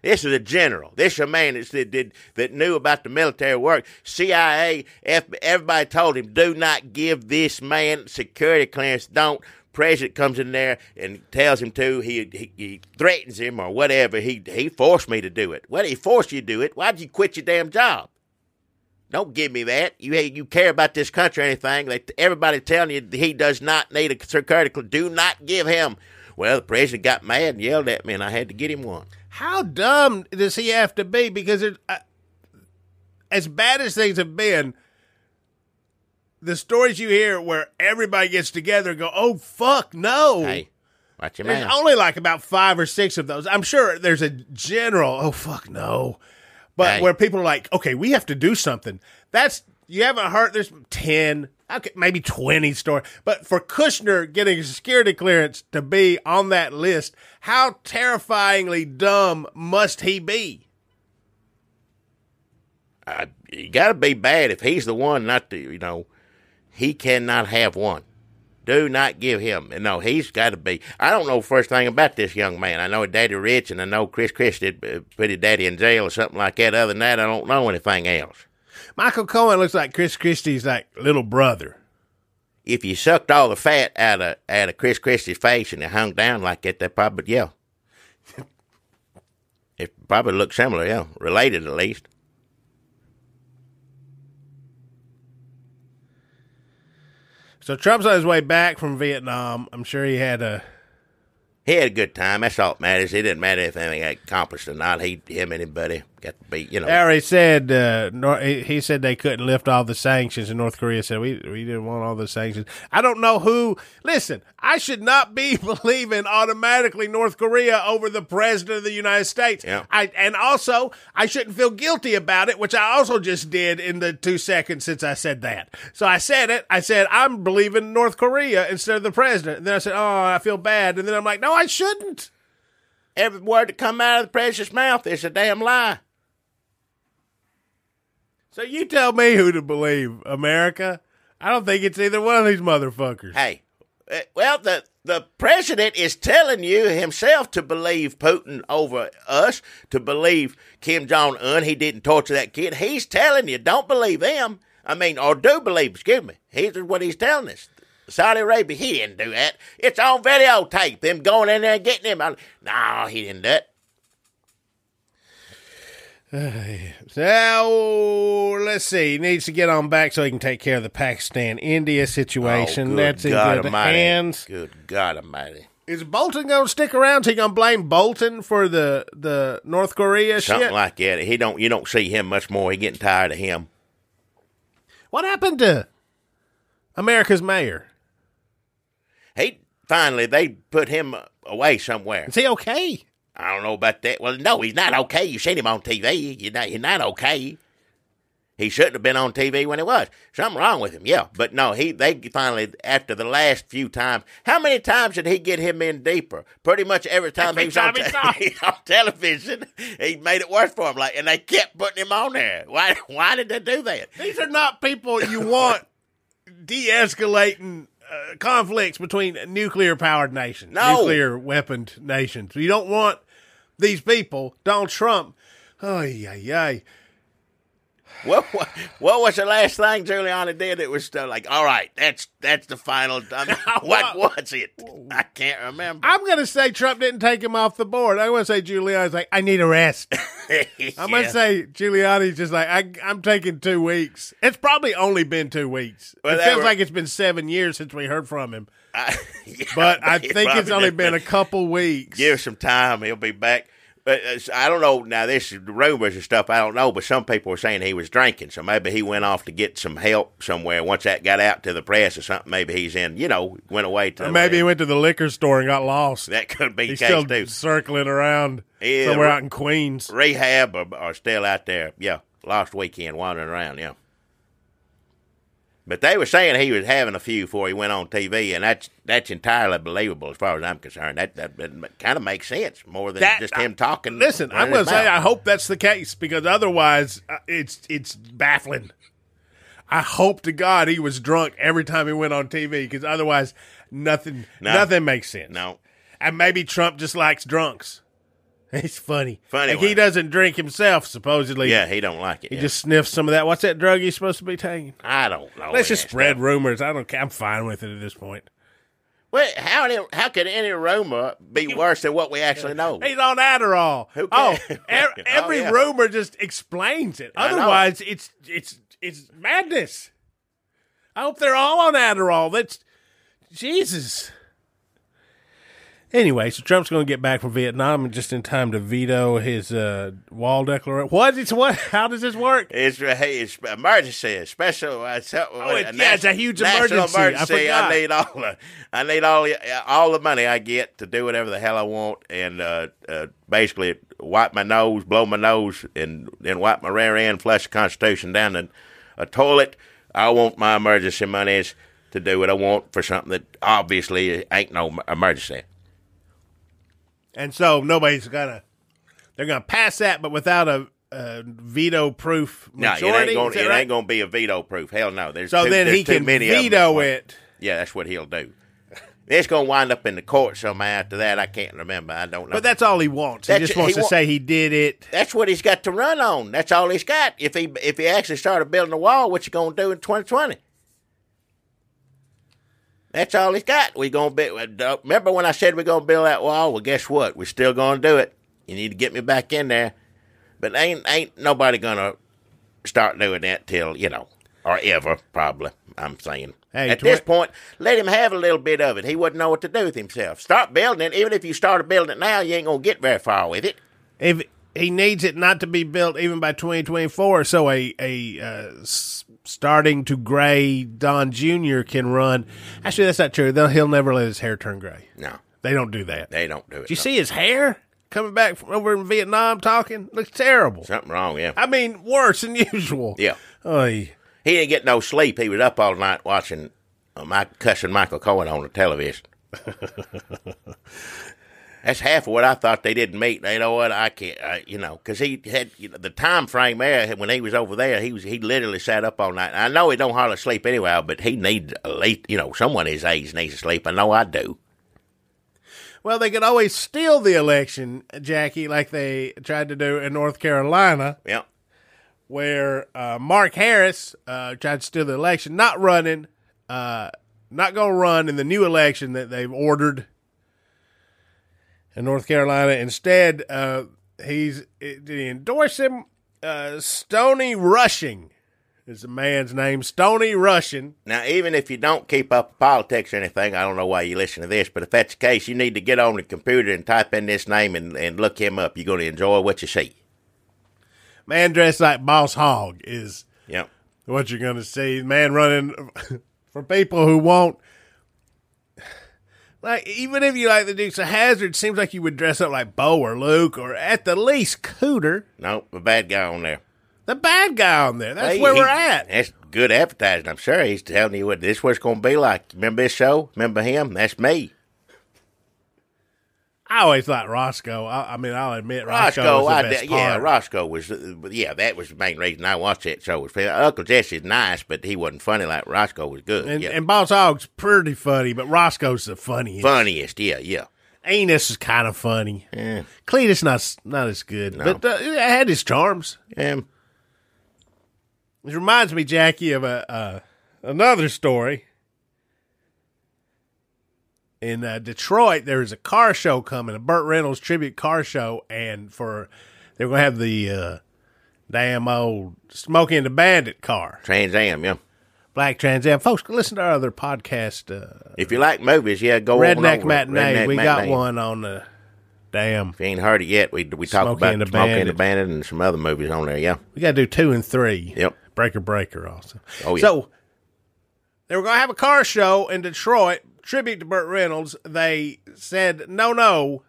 This is a general. This is a man that knew about the military work. CIA, everybody told him, do not give this man security clearance. Don't. President comes in there and tells him to. He threatens him or whatever. He forced me to do it. Well, he forced you to do it. Why'd you quit your damn job? Don't give me that. You care about this country or anything. Everybody telling you he does not need a security clearance. Do not give him. Well, the president got mad and yelled at me, and I had to get him one.
How dumb does he have to be? Because as bad as things have been, the stories you hear where everybody gets together and go, oh, fuck, no.
Hey, watch your
There's
mouth.
only like about 5 or 6 of those. I'm sure there's a general, oh, fuck, no. But where people are like, okay, we have to do something. You haven't heard, there's 10, okay, maybe 20 stories. But for Kushner getting a security clearance to be on that list, how terrifyingly dumb must he be?
You got to be bad if he's the one not to, he cannot have one. Do not give him. No, he's got to be. I don't know the first thing about this young man. I know his daddy rich, and I know Chris did put his daddy in jail or something like that. Other than that, I don't know anything else.
Michael Cohen looks like Chris Christie's like little brother.
If you sucked all the fat out of Chris Christie's face and it hung down like that, that probably, yeah. It probably looked similar, yeah. Related at least.
So Trump's on his way back from Vietnam. I'm sure he had a
good time. That's all that matters. It didn't matter if anything got accomplished or not. Him and anybody got to be,
They already said, he said they couldn't lift all the sanctions, and North Korea said, we didn't want all the sanctions. I don't know who. Listen, I should not be believing automatically North Korea over the president of the United States.
Yeah.
And also, I shouldn't feel guilty about it, which I also just did in the 2 seconds since I said that. So I said it. I said, I'm believing North Korea instead of the president. And then I said, oh, I feel bad. And then I'm like, no, I shouldn't.
Every word that come out of the president's mouth is a damn lie.
So you tell me who to believe, America. I don't think it's either one of these motherfuckers.
Hey, well, the president is telling you himself to believe Putin over us, to believe Kim Jong-un. He didn't torture that kid. He's telling you, don't believe him. Or do believe, excuse me. Here's what he's telling us. Saudi Arabia, he didn't do that. It's on videotape, them going in there and getting him. No, he didn't do it.
So, let's see. He needs to get on back so he can take care of the Pakistan-India situation. That's in good hands.
Good God Almighty.
Is Bolton going to stick around? Is he going to blame Bolton for the North Korea shit?
Something like that. You don't see him much more. He's getting tired of him.
What happened to America's mayor?
They put him away somewhere.
Is he okay?
I don't know about that. Well, no, he's not okay. You've seen him on TV. He's not okay. He shouldn't have been on TV when he was. Something wrong with him, yeah. But no, they finally, after the last few times, how many times did he get him in deeper? Pretty much every time he was on television, he made it worse for him. And they kept putting him on there. Why did they do that?
These are not people you want de-escalating conflicts between nuclear-powered nations, nuclear-weaponed nations. You don't want these people, Donald Trump,
What was the last thing Giuliani did? It was like, all right, that's the final. What was it? I can't remember.
I'm going to say Trump didn't take him off the board. I'm going to say Giuliani's like, I need a rest. I'm going to say Giuliani's just like, I'm taking 2 weeks. It's probably only been 2 weeks. It feels like it's been 7 years since we heard from him. But I think it's only been a couple weeks.
Give some time. He'll be back. But I don't know. Now, this is rumors and stuff. I don't know. But some people were saying he was drinking. So maybe he went off to get some help somewhere. Once that got out to the press or something, maybe he's went away to.
Or maybe he went to the liquor store and got lost.
That could be the
case,
still
too. Circling around somewhere out in Queens.
Rehab or still out there. Yeah. Last weekend wandering around. Yeah. But they were saying he was having a few before he went on TV, and that's entirely believable as far as I'm concerned. That kind of makes sense more than just him talking.
Listen, I'm going to say I hope that's the case because otherwise it's baffling. I hope to God he was drunk every time he went on TV because otherwise nothing makes sense.
No.
And maybe Trump just likes drunks. He's funny.
He
doesn't drink himself, supposedly.
Yeah, he don't like it.
He just sniffs some of that. What's that drug he's supposed to be taking?
I don't know.
Let's just spread rumors. I don't care. I'm fine with it at this point.
Well, how could any rumor be worse than what we actually know?
He's on Adderall. Every rumor just explains it. Otherwise, it's madness. I hope they're all on Adderall. That's Jesus. Anyway, so Trump's going to get back from Vietnam just in time to veto his wall declaration. What? How does this work?
It's emergency, special.
It's a huge emergency. I forgot.
I need all the money I get to do whatever the hell I want, and basically wipe my nose, blow my nose, and then wipe my rear end, flush the Constitution down a toilet. I want my emergency monies to do what I want for something that obviously ain't no emergency.
And so they're gonna pass that, but without a veto-proof majority.
No, it ain't gonna be a veto-proof. Hell no.
Then he can veto it.
Yeah, that's what he'll do. It's gonna wind up in the court somehow after that. I can't remember. I don't know.
But that's all he wants. He just wants to say he did it.
That's what he's got to run on. That's all he's got. If he actually started building a wall, what you gonna do in 2020? That's all he's got. We gonna build. Remember when I said we're gonna build that wall? Well, guess what? We're still gonna do it. You need to get me back in there. But ain't nobody gonna start doing that till or ever probably. I'm saying at this point, let him have a little bit of it. He wouldn't know what to do with himself. Start building it. Even if you started building it now, you ain't gonna get very far with it.
If he needs it not to be built even by 2024, so starting to gray Don Jr. can run. Actually, that's not true. He'll never let his hair turn gray.
No.
They don't do that.
They don't do it.
Did you see his hair coming back from over in Vietnam talking? Looks terrible.
Something wrong, yeah.
I mean, worse than usual.
Yeah.
Oy.
He didn't get no sleep. He was up all night watching cussing Michael Cohen on the television. That's half of what I thought they didn't meet. You know what? I can't, because he had the time frame there when he was over there. He literally sat up all night. I know he don't hardly sleep anyway, but he needs at least, someone his age needs to sleep. I know I do.
Well, they could always steal the election, Jackie, like they tried to do in North Carolina.
Yeah.
Where Mark Harris tried to steal the election, not running, not going to run in the new election that they've ordered in North Carolina. Instead, did he endorse him? Stony Rushing is a man's name, Stony Russian.
Now, even if you don't keep up with politics or anything, I don't know why you listen to this, but if that's the case, you need to get on the computer and type in this name and look him up. You're going to enjoy what you see.
Man dressed like Boss Hogg is
Yep.
what you're going to see. Man running for people who won't. Like, even if you like the Dukes of Hazzard, it seems like you would dress up like Bo or Luke or at the least Cooter.
No, the bad guy on there.
The bad guy on there. That's where we're at.
That's good advertising, I'm sure. He's telling you what this is what it's going to be like. Remember this show? Remember him? That's me.
I always liked Roscoe. I'll admit Roscoe was the best part.
Yeah, Roscoe was, that was the main reason I watched that show. Uncle Jesse's nice, but he wasn't funny like Roscoe was good.
And Boss Hogg's pretty funny, but Roscoe's the funniest.
Funniest, yeah.
Enos is kind of funny.
Yeah.
Cletus not as good,
No.
but it had his charms.
Yeah.
It reminds me, Jackie, of another story. In Detroit, there was a car show coming, a Burt Reynolds tribute car show, and they were going to have the damn old Smokey and the Bandit car.
Trans Am, yeah.
Black Trans Am. Folks, listen to our other podcast.
If you like movies, go
Redneck
over
Matinee.
Redneck
We got
Matinee.
one on the damn.
If you ain't heard it yet, we talk
Smokey
about
and the
Smokey and the
Bandit.
Bandit and some other movies on there, yeah.
We got to do 2 and 3.
Yep.
Breaker also.
Oh, yeah.
So, they were going to have a car show in Detroit, tribute to Burt Reynolds. They said, no,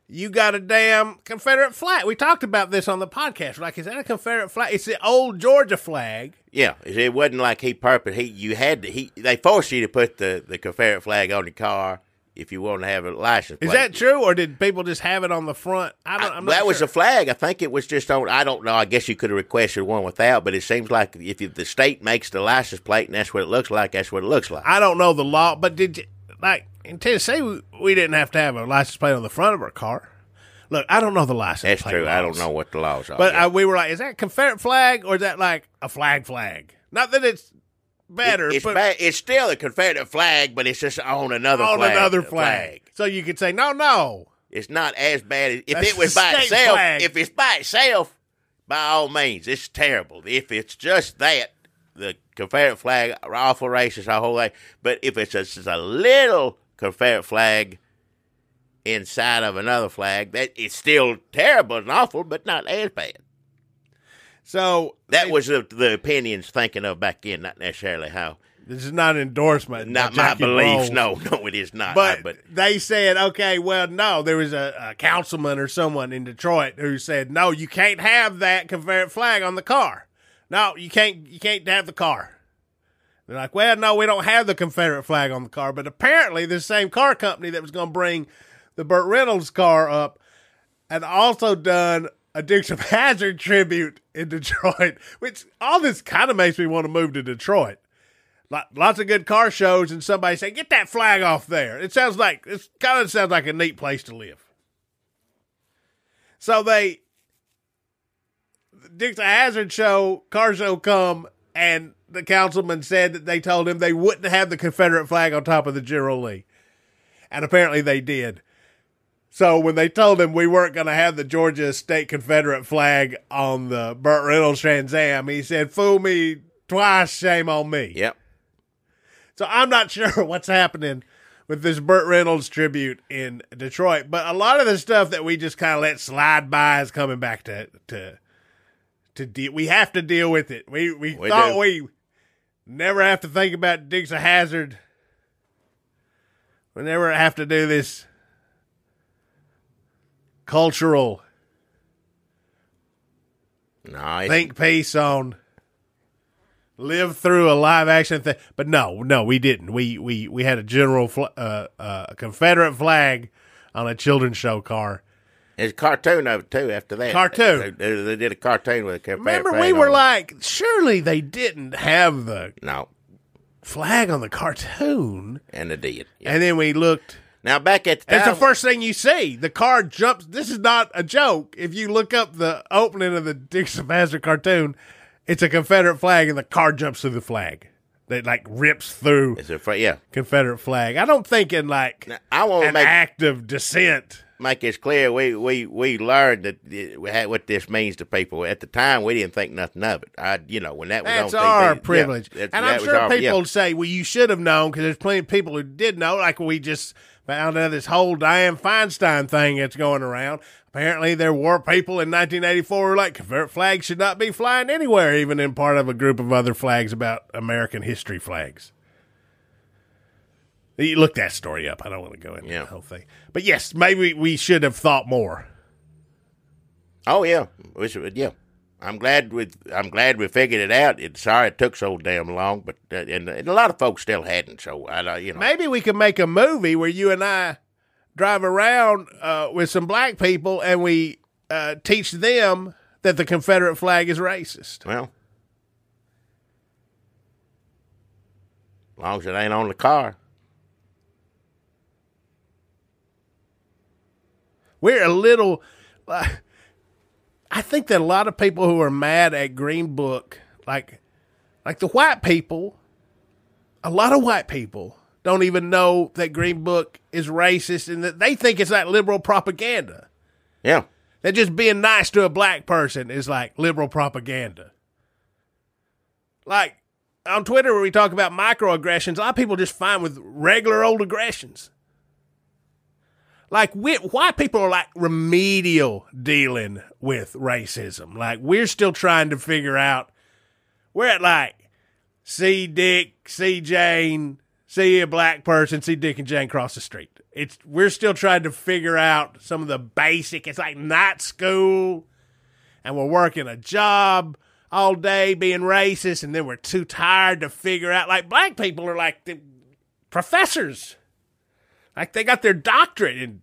you got a damn Confederate flag. We talked about this on the podcast. We're like, is that a Confederate flag? It's the old Georgia flag.
Yeah, it wasn't like they forced you to put the Confederate flag on the car if you want to have a license plate.
Is that true, or did people just have it on the front? I'm not
that was
sure.
a flag. I think it was just on. I don't know. I guess you could have requested one without, but it seems like if the state makes the license plate and that's what it looks like, that's what it looks like.
I don't know the law, but did you, like, in Tennessee, we didn't have to have a license plate on the front of our car. Look, I don't know the license
That's
plate
true.
laws.
I don't know what the laws are.
But we were like, is that a Confederate flag, or is that like a flag? Not that it's better, but
it's still a Confederate flag, but it's just on another flag.
So you could say, no.
It's not as bad as if
That's
it was
the
by
state
itself.
flag.
If it's by itself, by all means, it's terrible. If it's just that, the Confederate flag, awful racist, a whole thing. But if it's just a little Confederate flag inside of another flag, that it's still terrible and awful, but not as bad.
So
That was the opinions thinking of back then, not necessarily how.
this is not an endorsement.
Not
by
my
Jackie
beliefs.
Bowles.
No, it is not.
But they said, okay, well, no, there was a councilman or someone in Detroit who said, no, you can't have that Confederate flag on the car. No, you can't have the car. They're like, well, no, we don't have the Confederate flag on the car. But apparently this same car company that was going to bring the Burt Reynolds car up had also done a Dukes of Hazzard tribute in Detroit, which all this kind of makes me want to move to Detroit. Lots of good car shows, and somebody say, get that flag off there. It kind of sounds like a neat place to live. So the Dukes of Hazzard car show come, and the councilman said that they told him they wouldn't have the Confederate flag on top of the General Lee. And apparently they did. So when they told him we weren't going to have the Georgia State Confederate flag on the Burt Reynolds Trans Am, he said, fool me twice, shame on me.
Yep.
So I'm not sure what's happening with this Burt Reynolds tribute in Detroit, but a lot of the stuff that we just kind of let slide by is coming back to deal. We have to deal with it. We thought we never have to think about Dukes of Hazzard. We never have to do this cultural think piece on live through a live action thing. But no, we didn't. We had a general Confederate flag on a children's show car.
There's a cartoon of it, too, after that.
Cartoon.
They did a cartoon with a Confederate
Remember,
flag
we were
on it.
like, surely they didn't have the
No,
flag on the cartoon.
and they did. Yeah.
And then we looked.
Now, back at the time...
It's the first thing you see. The car jumps. This is not a joke. If you look up the opening of the Dukes of Hazzard cartoon, it's a Confederate flag, and the car jumps through the flag. That, like, rips through
yeah.
Confederate flag. I don't think in, like,
Now, I want to
an
make...
act of dissent.
make this clear. We learned that what this means to people. At the time, we didn't think nothing of it. When that was
that's
on TV,
our privilege.
Yeah,
and I'm sure people say, well, you should have known, because there's plenty of people who did know. Like we just found out this whole Dianne Feinstein thing that's going around. Apparently, there were people in 1984 who were like, Confederate flags should not be flying anywhere, even in part of a group of other flags about American history flags. You look that story up. I don't want to go into the whole thing. But yes, maybe we should have thought more.
Oh, yeah. I'm glad we figured it out. Sorry it took so damn long, but and a lot of folks still hadn't. So
maybe we could make a movie where you and I drive around with some black people and we teach them that the Confederate flag is racist.
Well, as long as it ain't on the car.
We're a little. I think that a lot of people who are mad at Green Book, like the white people, a lot of white people don't even know that Green Book is racist, and that they think it's like liberal propaganda.
Yeah.
That just being nice to a black person is like liberal propaganda. Like on Twitter where we talk about microaggressions, a lot of people are just fine with regular old aggressions. Like white people are like remedial dealing with racism. Like we're still trying to figure out, we're at like see Dick, see Jane, see a black person, see Dick and Jane cross the street. We're still trying to figure out some of the basic. It's like night school, and we're working a job all day being racist, and then we're too tired to figure out. Like black people are like the professors, like they got their doctorate in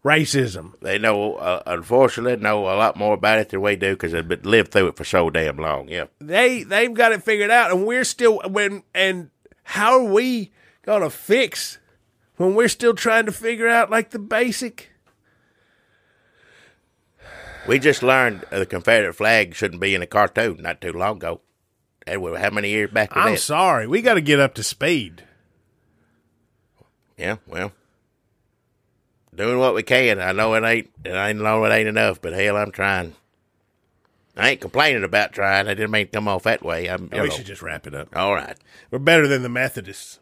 racism.
They unfortunately know a lot more about it than we do because they've lived through it for so damn long. Yeah,
they've got it figured out, and we're still and how are we gonna fix when we're still trying to figure out like the basic?
We just learned the Confederate flag shouldn't be in a cartoon not too long ago. How many years back?
I'm sorry, we got to get up to speed.
Yeah, well, doing what we can. I know it ain't enough, but hell, I'm trying. I ain't complaining about trying. I didn't mean to come off that way.
We should just wrap it up.
All right.
We're better than the Methodists.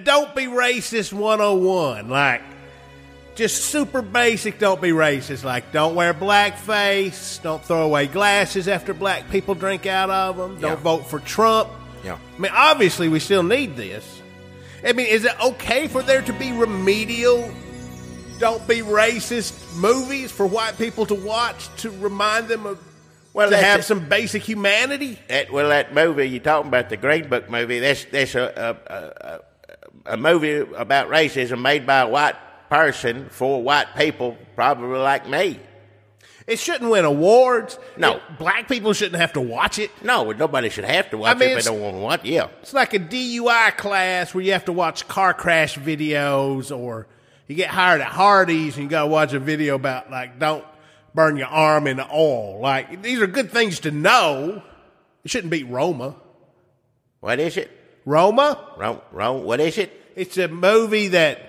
Don't be racist 101. Like, just super basic, don't be racist. Like, don't wear blackface. Don't throw away glasses after black people drink out of them. Don't vote for Trump.
Yeah.
I mean, obviously, we still need this. I mean, is it okay for there to be remedial don't be racist movies for white people to watch to remind them of to have some basic humanity?
That movie you're talking about, the Green Book movie, that's a movie about racism made by a white person for white people, probably like me.
It shouldn't win awards.
No.
Black people shouldn't have to watch it.
No, nobody should have to watch it if they don't want to watch it. Yeah.
It's like a DUI class where you have to watch car crash videos, or you get hired at Hardee's and you got to watch a video about, like, don't burn your arm in the oil. Like, these are good things to know. It shouldn't beat Roma.
What is it?
Roma?
What is it?
It's a movie that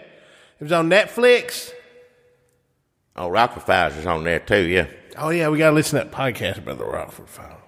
it was on Netflix.
Oh, Rockford Files is on there too, yeah.
Oh, yeah, we got to listen to that podcast about the Rockford Files.